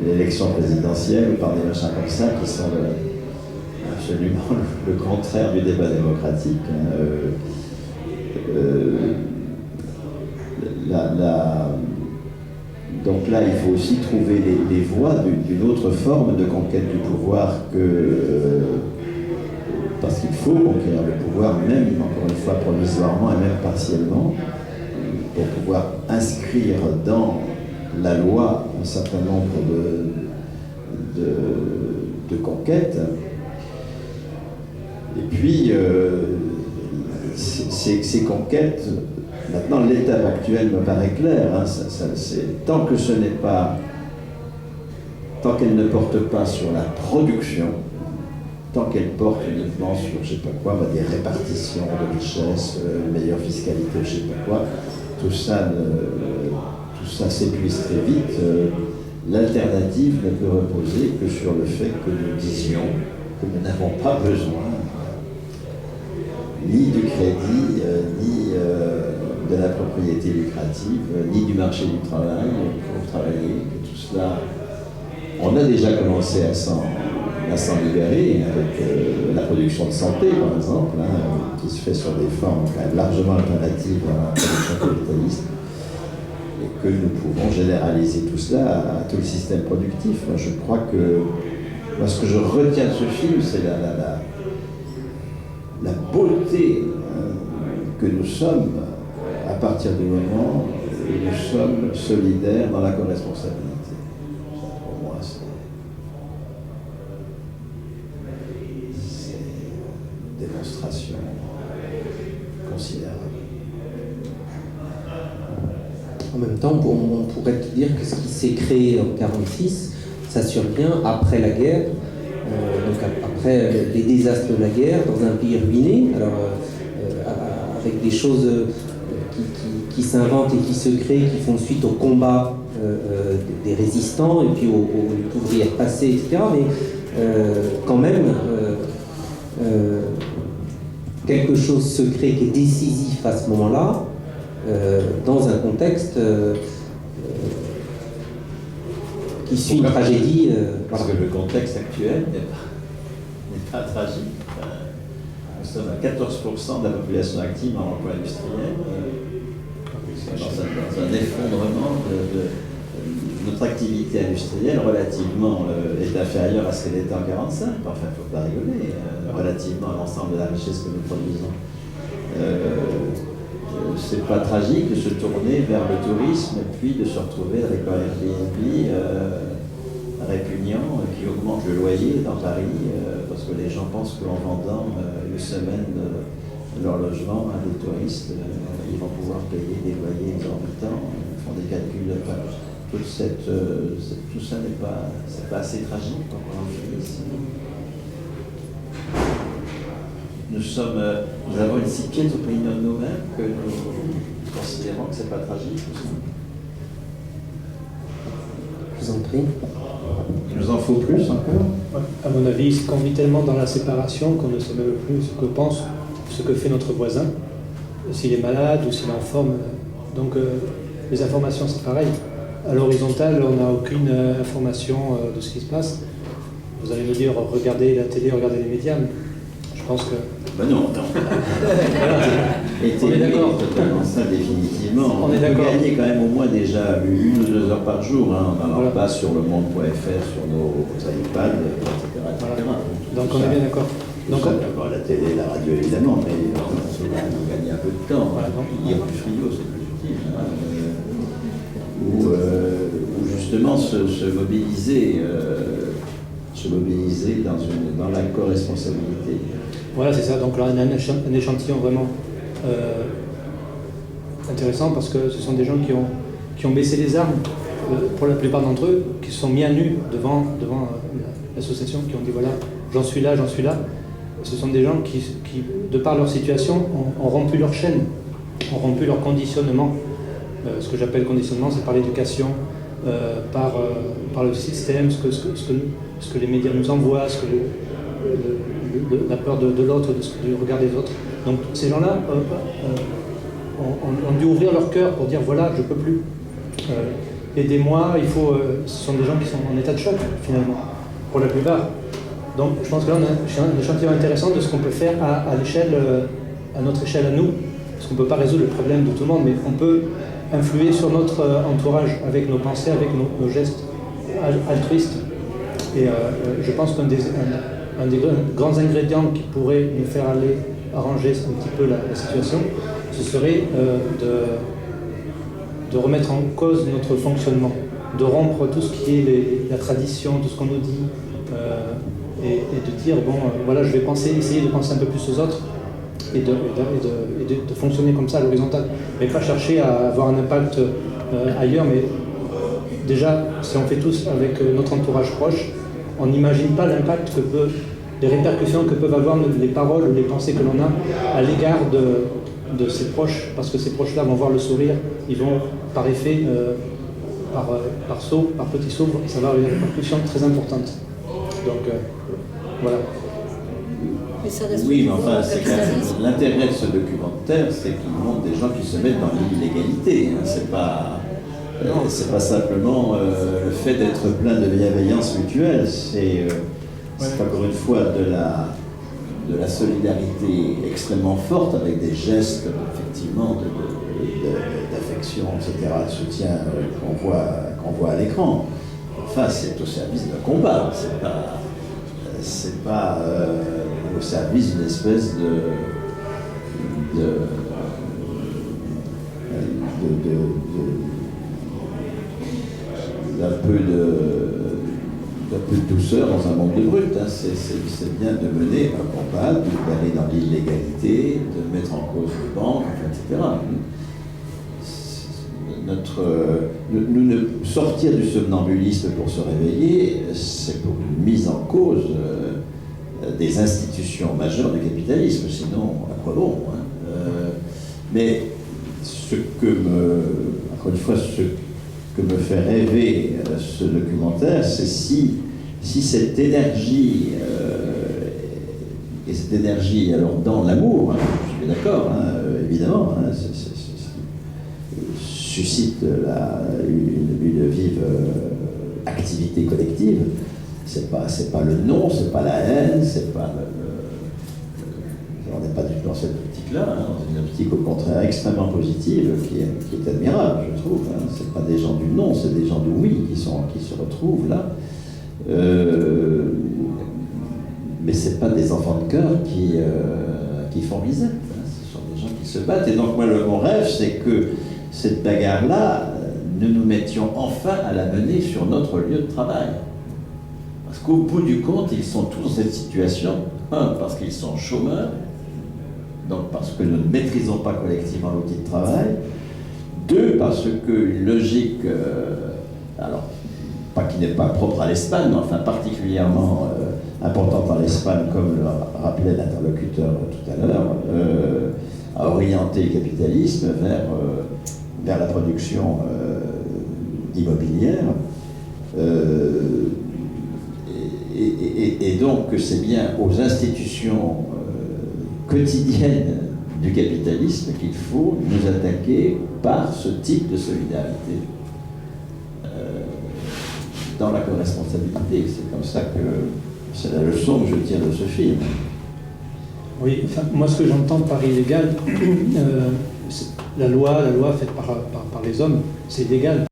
l'élection présidentielle ou par des machins comme ça qui sont absolument le contraire du débat démocratique. Donc là, il faut aussi trouver les voies d'une autre forme de conquête du pouvoir parce qu'il faut conquérir le pouvoir, même, encore une fois, provisoirement et même partiellement, pour pouvoir inscrire dans la loi un certain nombre de conquêtes. Et puis, ces conquêtes, maintenant l'étape actuelle me paraît claire, hein, tant que ce n'est pas, tant qu'elle ne porte pas sur la production, tant qu'elle porte uniquement sur, je ne sais pas quoi, des répartitions de richesses, meilleure fiscalité, je ne sais pas quoi, tout ça s'épuise très vite. L'alternative ne peut reposer que sur le fait que nous disions que nous n'avons pas besoin ni du crédit, ni de la propriété lucrative, ni du marché du travail pour travailler, que tout cela, on a déjà commencé à s'en libérer avec la production de santé, par exemple, hein, qui se fait sur des formes quand même largement alternatives à la production capitaliste, et que nous pouvons généraliser tout cela à tout le système productif. Moi, je crois que ce que je retiens de ce film, c'est la beauté que nous sommes à partir du moment où nous sommes solidaires dans la corresponsabilité. Pour moi, c'est une démonstration considérable. En même temps, on pourrait te dire que ce qui s'est créé en 1946, ça survient après la guerre, donc après les désastres de la guerre, dans un pays ruiné, alors avec des choses qui s'inventent et qui se créent, qui font suite au combat des résistants et puis aux ouvrières passées, etc. Mais quand même, quelque chose se crée qui est décisif à ce moment-là, dans un contexte qui suit une tragédie. Parce que le contexte actuel n'est pas tragique. Nous sommes à 14% de la population active en emploi industriel. Dans un effondrement de notre activité industrielle relativement est inférieure à ce qu'elle était en 1945. Enfin, il ne faut pas rigoler, relativement à l'ensemble de la richesse que nous produisons. C'est pas tragique de se tourner vers le tourisme et puis de se retrouver avec un Airbnb répugnant qui augmente le loyer dans Paris parce que les gens pensent qu'en vendant une semaine de leur logement à des touristes, ils vont pouvoir payer des loyers exorbitants, ils font des calculs. Tout ça n'est pas assez tragique pour qu'on en finisse. Nous avons une si piètre opinion de nous-mêmes que nous considérons que c'est pas tragique. Je vous en prie. Il nous en faut plus encore. À mon avis, on vit tellement dans la séparation qu'on ne sait même plus ce que pense, ce que fait notre voisin, s'il est malade ou s'il est en forme. Donc les informations, c'est pareil. À l'horizontale, on n'a aucune information de ce qui se passe. Vous allez me dire, regardez la télé, regardez les médias. Je pense que... Ben non. On est d'accord. Ça, définitivement. On est d'accord. Peut gagner quand même au moins déjà 1 ou 2 heures par jour. Hein, en allant pas sur le monde.fr, sur nos iPads, etc. Donc on est bien d'accord. Donc la télé, la radio évidemment, mais on peut gagner un peu de temps. Lire du frigo, c'est plus utile. Ou justement se mobiliser dans la co-responsabilité. Voilà, c'est ça. Donc là, on a un échantillon vraiment intéressant parce que ce sont des gens qui ont baissé les armes, pour la plupart d'entre eux, qui se sont mis à nu devant l'association, qui ont dit voilà, j'en suis là. Ce sont des gens qui de par leur situation, ont rompu leur chaîne, ont rompu leur conditionnement. Ce que j'appelle conditionnement, c'est par l'éducation, par le système, ce que les médias nous envoient, la peur de l'autre, du regard des autres. Donc ces gens-là ont dû ouvrir leur cœur pour dire voilà, je ne peux plus. Aidez-moi, ce sont des gens qui sont en état de choc finalement, pour la plupart. Donc je pense que là on a un échantillon intéressant de ce qu'on peut faire à notre échelle à nous, parce qu'on ne peut pas résoudre le problème de tout le monde, mais on peut influer sur notre entourage avec nos pensées, avec nos gestes altruistes. Et je pense qu'un des grands ingrédients qui pourrait nous faire arranger un petit peu la situation, ce serait de remettre en cause notre fonctionnement, de rompre tout ce qui est la tradition, tout ce qu'on nous dit, et de dire bon, voilà, je vais essayer de penser un peu plus aux autres et de fonctionner comme ça à l'horizontale, mais pas chercher à avoir un impact ailleurs. Mais déjà, si on fait tous avec notre entourage proche, on n'imagine pas l'impact les répercussions que peuvent avoir les paroles ou les pensées que l'on a à l'égard de ses proches, parce que ces proches-là vont voir le sourire, ils vont par effet, par saut, par petit saut, ça va avoir une répercussion très importante. Donc voilà. Oui, mais enfin, l'intérêt de ce documentaire, c'est qu'il montre des gens qui se mettent dans l'illégalité. Hein. C'est pas simplement le fait d'être plein de bienveillance mutuelle. C'est encore une fois de la solidarité extrêmement forte avec des gestes effectivement d'affection, etc., de soutien qu'on voit à l'écran. Enfin, c'est au service d'un combat. C'est pas au service d'une espèce d'un peu de douceur dans un monde de brut. Hein. C'est bien de mener un combat, d'aller dans l'illégalité, de mettre en cause les banques, etc. Sortir du somnambulisme pour se réveiller, c'est pour une mise en cause des institutions majeures du capitalisme, sinon à quoi bon, hein. Mais encore une fois, ce que me fait rêver ce documentaire, c'est si cette énergie, et cette énergie, alors dans l'amour, hein, je suis d'accord, hein, évidemment, hein, suscite une vive activité collective. C'est pas le non, c'est pas la haine, on n'est pas du tout dans cette optique-là, hein, dans une optique au contraire extrêmement positive, qui est admirable, je trouve. Hein. C'est pas des gens du non, c'est des gens du oui qui se retrouvent là. Mais c'est pas des enfants de cœur qui font misère. Hein. Ce sont des gens qui se battent. Et donc moi, mon rêve, c'est que cette bagarre-là, nous mettions enfin à la mener sur notre lieu de travail. Parce qu'au bout du compte, ils sont tous dans cette situation, parce qu'ils sont chômeurs, donc parce que nous ne maîtrisons pas collectivement l'outil de travail, 2, parce qu'une logique, alors, pas qui n'est pas propre à l'Espagne, mais enfin particulièrement importante à l'Espagne, comme le rappelait l'interlocuteur tout à l'heure, a orienté le capitalisme vers la production immobilière. Et donc c'est bien aux institutions quotidiennes du capitalisme qu'il faut nous attaquer par ce type de solidarité dans la co-responsabilité. C'est comme ça que c'est la leçon que je tire de ce film. Oui, enfin, moi ce que j'entends par illégal, la loi faite par les hommes, c'est illégal.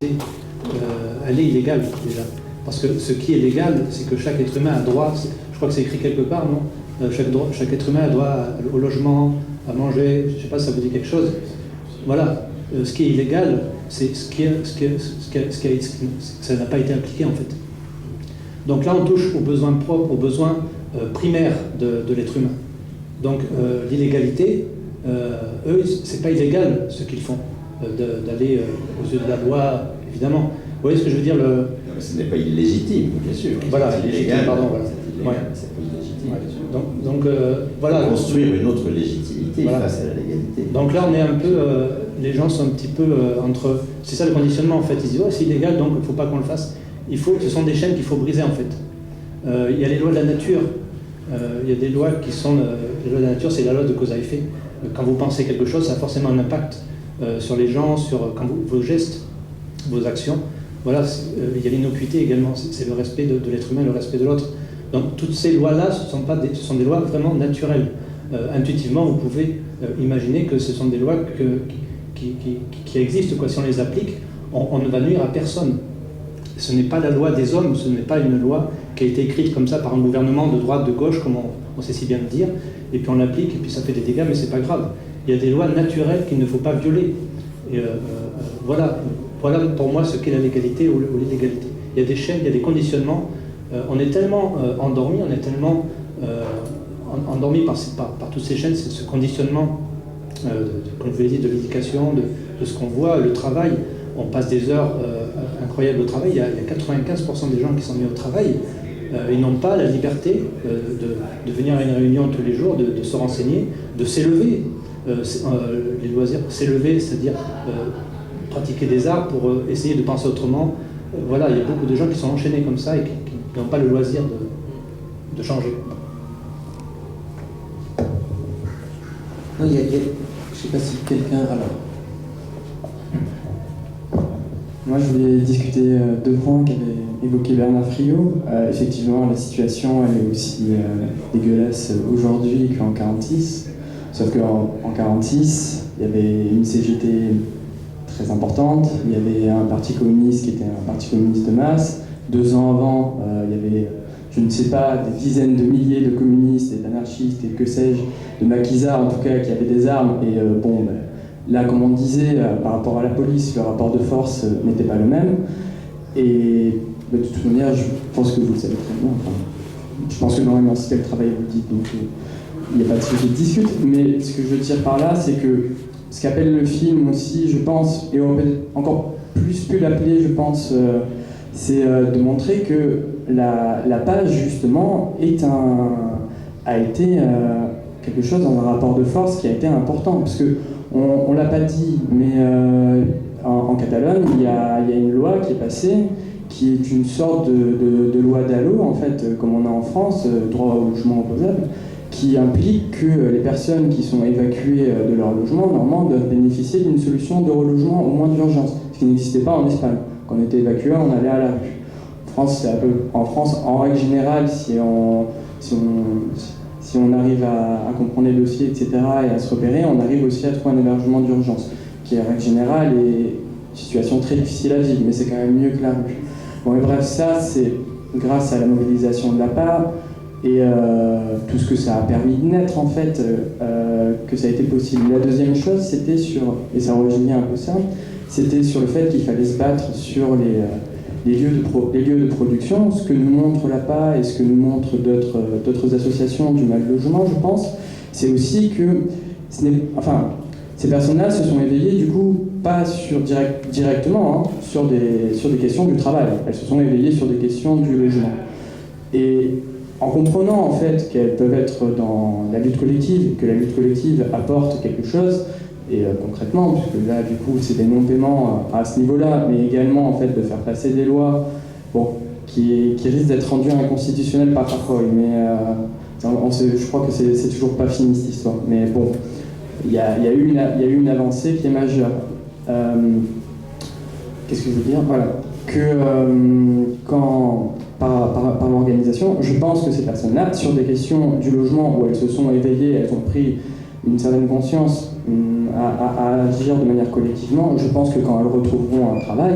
Elle est illégale déjà. Parce que ce qui est légal, c'est que chaque être humain a droit, je crois que c'est écrit quelque part, non ? Chaque être humain a droit au logement, à manger, je ne sais pas si ça vous dit quelque chose. Voilà, ce qui est illégal, c'est ça n'a pas été appliqué en fait. Donc là, on touche aux besoins propres, aux besoins primaires de l'être humain. Donc l'illégalité, eux, c'est pas illégal ce qu'ils font. d'aller aux yeux de la loi, évidemment. Vous voyez ce que je veux dire Ce n'est pas illégitime, bien sûr. Voilà, c'est illégitime, illégal, pardon. Voilà. c'est illégal, Ouais. c'est pas illégitime, Ouais. bien sûr. Donc voilà. Construire une autre légitimité Voilà. face à la légalité. Donc là, on est un peu, les gens sont un petit peu entre. C'est ça le conditionnement en fait. Ils disent oh, c'est illégal, donc il ne faut pas qu'on le fasse. Ce sont des chaînes qu'il faut briser en fait. Il y a les lois de la nature. Il y a des lois qui sont. Les lois de la nature, c'est la loi de cause à effet. Quand vous pensez quelque chose, ça a forcément un impact sur les gens, sur vos gestes, vos actions. Voilà, il y a l'innocuité également. C'est le respect de l'être humain, le respect de l'autre. Donc toutes ces lois-là, ce sont des lois vraiment naturelles. Intuitivement, vous pouvez imaginer que ce sont des lois qui existent, quoi. Si on les applique, on ne va nuire à personne. Ce n'est pas la loi des hommes, ce n'est pas une loi qui a été écrite comme ça par un gouvernement de droite, de gauche, comme on sait si bien le dire, et puis on l'applique, et puis ça fait des dégâts, mais c'est pas grave. Il y a des lois naturelles qu'il ne faut pas violer. Et voilà pour moi ce qu'est la légalité ou l'illégalité. Il y a des chaînes, il y a des conditionnements. On est tellement endormi, on est tellement endormi par toutes ces chaînes, ce conditionnement, comme je vous l'ai dit, de l'éducation, de ce qu'on voit, le travail. On passe des heures incroyables au travail. Il y a 95% des gens qui sont mis au travail. Ils n'ont pas la liberté de venir à une réunion tous les jours, de se renseigner, de s'élever. Les loisirs, s'élever, c'est-à-dire pratiquer des arts pour essayer de penser autrement. Voilà, il y a beaucoup de gens qui sont enchaînés comme ça et qui n'ont pas le loisir de changer. Non, je ne sais pas si quelqu'un... Alors... Moi, je voulais discuter deux points qu'avait évoqué Bernard Friot. Effectivement, la situation elle est aussi dégueulasse aujourd'hui qu'en 1946. Sauf qu'en 1946, il y avait une CGT très importante, il y avait un parti communiste qui était un parti communiste de masse. 2 ans avant, il y avait, je ne sais pas, des dizaines de milliers de communistes et d'anarchistes et que sais-je, de maquisards en tout cas, qui avaient des armes. Et là, comme on disait, par rapport à la police, le rapport de force n'était pas le même. Et de toute manière, je pense que vous le savez très bien. Enfin, je pense que normalement, si le travail vous le dit, donc il n'y a pas de sujet de discute. Mais ce que je veux dire par là, c'est que ce qu'appelle le film aussi, je pense, et on peut encore plus l'appeler, je pense, c'est de montrer que la page, justement, a été quelque chose dans un rapport de force qui a été important. Parce que on ne l'a pas dit, mais en Catalogne, il y a une loi qui est passée, qui est une sorte de loi DALO, en fait, comme on a en France, droit au logement opposable, qui implique que les personnes qui sont évacuées de leur logement, normalement, doivent bénéficier d'une solution de relogement au moins d'urgence, ce qui n'existait pas en Espagne. Quand on était évacué, on allait à la rue. En France, en règle générale, si on arrive à comprendre les dossiers, etc., et à se repérer, on arrive aussi à trouver un hébergement d'urgence, qui, en règle générale, est une situation très difficile à vivre, mais c'est quand même mieux que la rue. Bon, et bref, ça, c'est grâce à la mobilisation de la part, et tout ce que ça a permis de naître, en fait, que ça a été possible. La deuxième chose, c'était et ça rejoignait un peu ça, c'était sur le fait qu'il fallait se battre sur les lieux de production, ce que nous montre l'APA et ce que nous montrent d'autres associations du mal logement, je pense, c'est aussi que ces personnes-là se sont éveillées, du coup, pas directement sur des questions du travail. Elles se sont éveillées sur des questions du logement. Et en comprenant, en fait, qu'elles peuvent être dans la lutte collective, que la lutte collective apporte quelque chose, et concrètement, puisque là, du coup, c'est des non-paiements à ce niveau-là, mais également, en fait, de faire passer des lois qui risquent d'être rendues inconstitutionnelles par parfois. Mais je crois que c'est toujours pas fini, cette histoire. Mais bon, il y a eu une avancée qui est majeure. Qu'est-ce que je veux dire ? Voilà. Par l'organisation, je pense que ces personnes-là, sur des questions du logement où elles se sont éveillées, elles ont pris une certaine conscience à agir de manière collectivement, je pense que quand elles retrouveront un travail,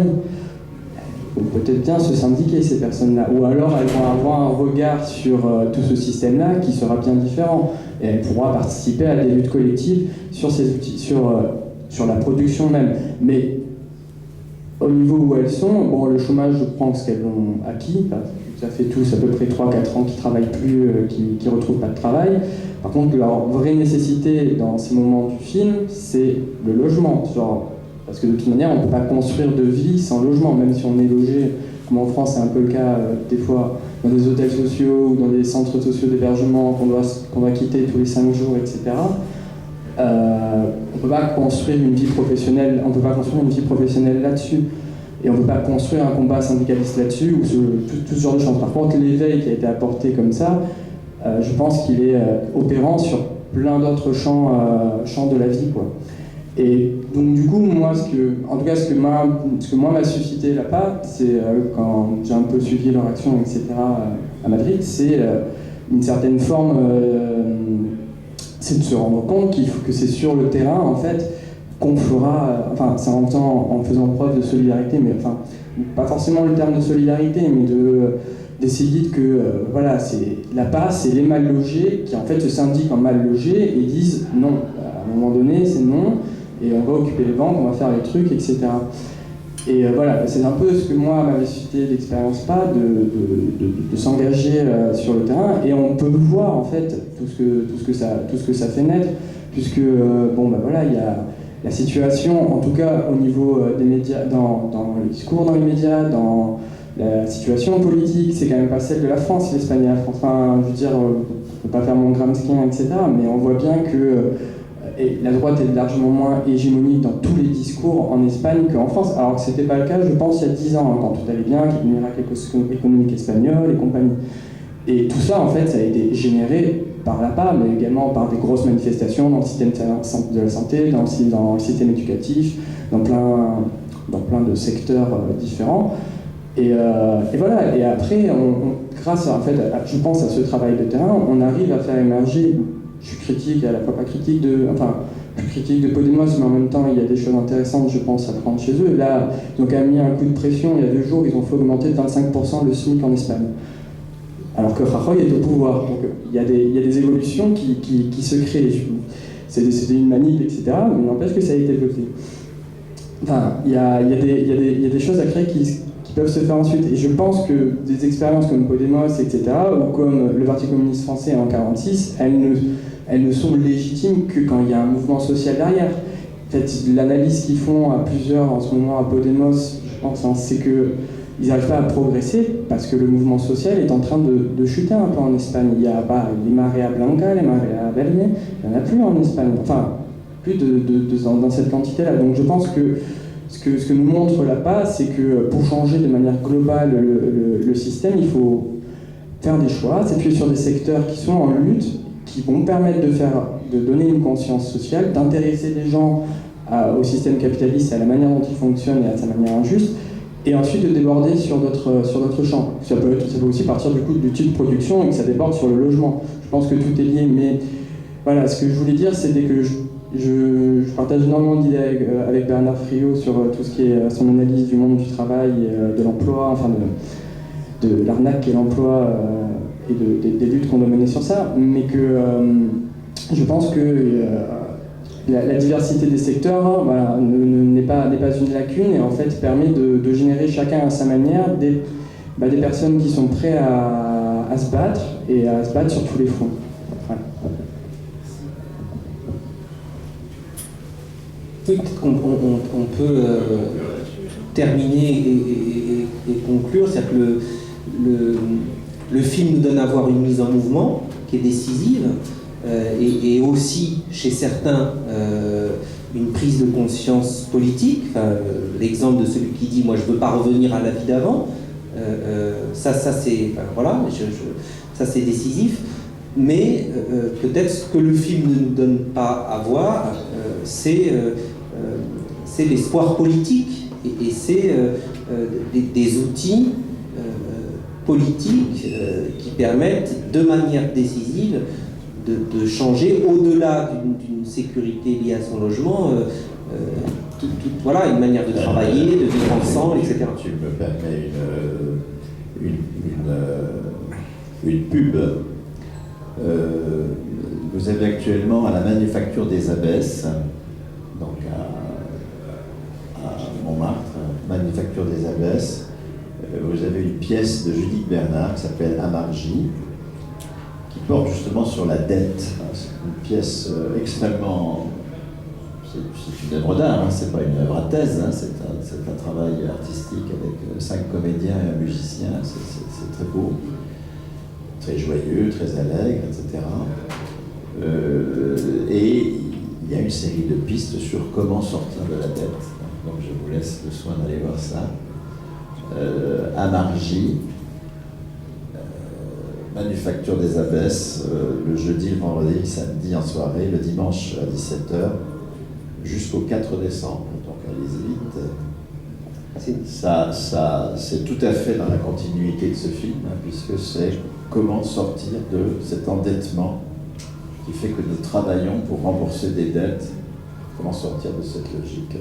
elles vont peut-être bien se syndiquer, ces personnes-là, ou alors elles vont avoir un regard sur tout ce système-là qui sera bien différent, et elles pourront participer à des luttes collectives sur ces outils, sur la production même. Mais au niveau où elles sont, le chômage, je pense qu'elles l'ont acquis, ça fait tous à peu près 3-4 ans qu'ils ne travaillent plus, qui ne retrouvent pas de travail. Par contre, leur vraie nécessité dans ces moments du film, c'est le logement. Parce que de toute manière, on ne peut pas construire de vie sans logement, même si on est logé, comme en France, c'est un peu le cas des fois, dans des hôtels sociaux ou dans des centres sociaux d'hébergement qu'on doit quitter tous les 5 jours, etc. On ne peut pas construire une vie professionnelle, là-dessus. Et on ne peut pas construire un combat syndicaliste là-dessus, ou tout ce genre de choses. Par contre, l'éveil qui a été apporté comme ça, je pense qu'il est opérant sur plein d'autres champs de la vie, quoi. Et donc du coup, moi, ce que moi m'a suscité la PA, c'est quand j'ai un peu suivi leur action, etc. à Madrid, c'est une certaine forme, c'est de se rendre compte que c'est sur le terrain, en fait, qu'on fera, ça entend en faisant preuve de solidarité, mais pas forcément le terme de solidarité, mais d'essayer que, voilà, c'est la PA, c'est les mal logés qui en fait se syndiquent en mal logés et disent non, à un moment donné, c'est non. Et on va occuper les banques, on va faire les trucs, etc. Et voilà, c'est un peu ce que moi m'avait suscité l'expérience PA, de s'engager sur le terrain. Et on peut voir en fait tout ce que ça fait naître, puisque voilà, il y a la situation, en tout cas au niveau des médias, dans le discours dans les médias, dans la situation politique, c'est quand même pas celle de la France, l'Espagne et la France. Enfin, je veux dire, on ne peut pas faire mon Gramscien, etc. Mais on voit bien que et la droite est largement moins hégémonique dans tous les discours en Espagne qu'en France, alors que c'était pas le cas, je pense, il y a 10 ans, quand tout allait bien, qu'il y avait une miracle économique espagnole et compagnie. Et tout ça, en fait, ça a été généré par la PA, mais également par des grosses manifestations dans le système de la santé, dans le système éducatif, dans plein de secteurs différents. Et voilà, et après, grâce en fait, je pense à ce travail de terrain, on arrive à faire émerger. Je suis critique, à la fois pas critique plus critique de Podemos, mais en même temps il y a des choses intéressantes, je pense, à prendre chez eux. Là, ils ont quand même mis un coup de pression, il y a 2 jours, ils ont fait augmenter de 25% le SMIC en Espagne. Alors que Rajoy est au pouvoir. Donc il y a des évolutions qui se créent. C'était une manip, etc., mais n'empêche que ça a été voté. Il y a des choses à créer qui peuvent se faire ensuite. Et je pense que des expériences comme Podemos, etc., ou comme le Parti communiste français en 1946, elles ne sont légitimes que quand il y a un mouvement social derrière. En fait, l'analyse qu'ils font à plusieurs en ce moment à Podemos, je pense, c'est qu'ils n'arrivent pas à progresser parce que le mouvement social est en train de chuter un peu en Espagne. Il y a les Marea Blanca, les Marea Verde, il n'y en a plus en Espagne. Enfin, plus dans cette quantité-là. Donc je pense que ce que nous montre la PA, c'est que pour changer de manière globale le système, il faut faire des choix, s'appuyer sur des secteurs qui sont en lutte, qui vont permettre de donner une conscience sociale, d'intéresser les gens au système capitaliste, à la manière dont il fonctionne et à sa manière injuste, et ensuite de déborder sur d'autres champs. Ça peut aussi partir du coup du type de production et que ça déborde sur le logement. Je pense que tout est lié, mais voilà, ce que je voulais dire, c'était que je partage énormément d'idées avec Bernard Friot sur tout ce qui est son analyse du monde du travail, de l'emploi, enfin de l'arnaque qu'est l'emploi et des luttes qu'on doit mener sur ça, mais que je pense que la diversité des secteurs n'est pas une lacune et en fait permet de générer chacun à sa manière des personnes qui sont prêtes à se battre et à se battre sur tous les fronts. Voilà. Oui, peut-être qu'on peut terminer et conclure, c'est-à-dire que le film nous donne à voir une mise en mouvement qui est décisive et aussi, chez certains, une prise de conscience politique. L'exemple de celui qui dit « moi je ne veux pas revenir à la vie d'avant », ça c'est voilà, ça c'est décisif. Mais peut-être ce que le film ne nous donne pas à voir, c'est l'espoir politique et c'est des outils politiques qui permettent de manière décisive de changer au-delà d'une sécurité liée à son logement, voilà, une manière de travailler, de vivre ensemble, etc. Tu me permets une pub. Vous avez actuellement à la Manufacture des Abbesses, donc à Montmartre, Manufacture des Abbesses, vous avez une pièce de Judith Bernard qui s'appelle Amargie, qui porte justement sur la dette. C'est une pièce extrêmement c'est une œuvre d'art, hein, c'est pas une œuvre à thèse, hein, c'est un travail artistique avec 5 comédiens et un musicien, c'est très beau, très joyeux, très allègre, etc. Et il y a une série de pistes sur comment sortir de la dette. Donc je vous laisse le soin d'aller voir ça. À Margy, Manufacture des Abbesses, le jeudi, le vendredi, le samedi en soirée, le dimanche à 17h, jusqu'au 4 décembre. Donc allez-y vite. Ça, c'est tout à fait dans la continuité de ce film, hein, puisque c'est comment sortir de cet endettement qui fait que nous travaillons pour rembourser des dettes. Comment sortir de cette logique.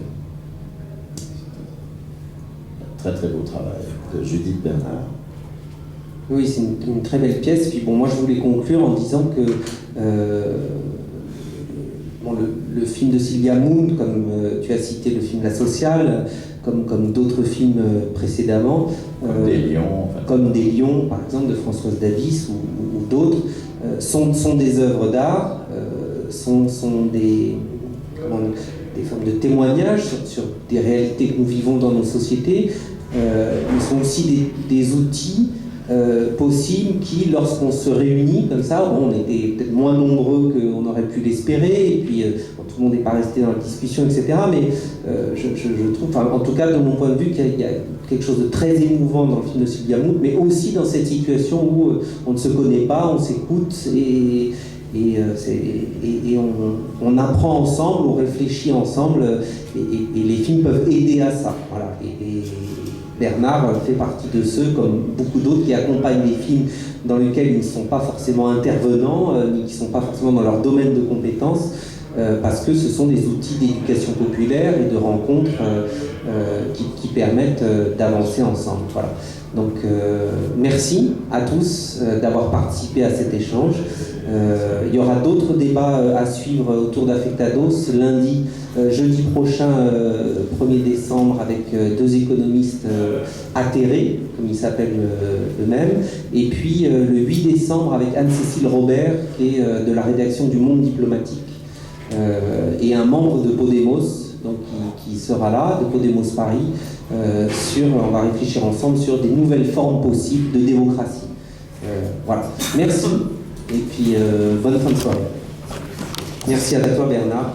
Très très beau travail de Judith Bernard. Oui, c'est une très belle pièce. Puis bon, moi je voulais conclure en disant que le film de Sylvia Moon, comme tu as cité le film La Sociale, comme d'autres films précédemment, comme Des Lions, par exemple, de Françoise Davis ou d'autres, sont des œuvres d'art, sont des formes de témoignages sur des réalités que nous vivons dans nos sociétés. Ils sont aussi des outils possibles qui, lorsqu'on se réunit comme ça, on était peut-être moins nombreux qu'on aurait pu l'espérer, et puis tout le monde n'est pas resté dans la discussion, etc. Mais je trouve, en tout cas de mon point de vue, qu'il y a quelque chose de très émouvant dans le film de Sylvia Moon, mais aussi dans cette situation où on ne se connaît pas, on s'écoute et on apprend ensemble, on réfléchit ensemble, et les films peuvent aider à ça. Voilà. Et Bernard fait partie de ceux, comme beaucoup d'autres, qui accompagnent les films dans lesquels ils ne sont pas forcément intervenants, ni qui ne sont pas forcément dans leur domaine de compétences, parce que ce sont des outils d'éducation populaire et de rencontres qui permettent d'avancer ensemble. Voilà. Donc merci à tous d'avoir participé à cet échange. Il y aura d'autres débats à suivre autour d'Affectados jeudi prochain, 1er décembre, avec 2 économistes atterrés, comme ils s'appellent eux-mêmes, et puis le 8 décembre avec Anne-Cécile Robert, qui est de la rédaction du Monde diplomatique, et un membre de Podemos, donc qui sera là, de Podemos Paris, on va réfléchir ensemble sur des nouvelles formes possibles de démocratie. Voilà. Merci, et puis bonne fin de soirée. Merci à toi Bernard.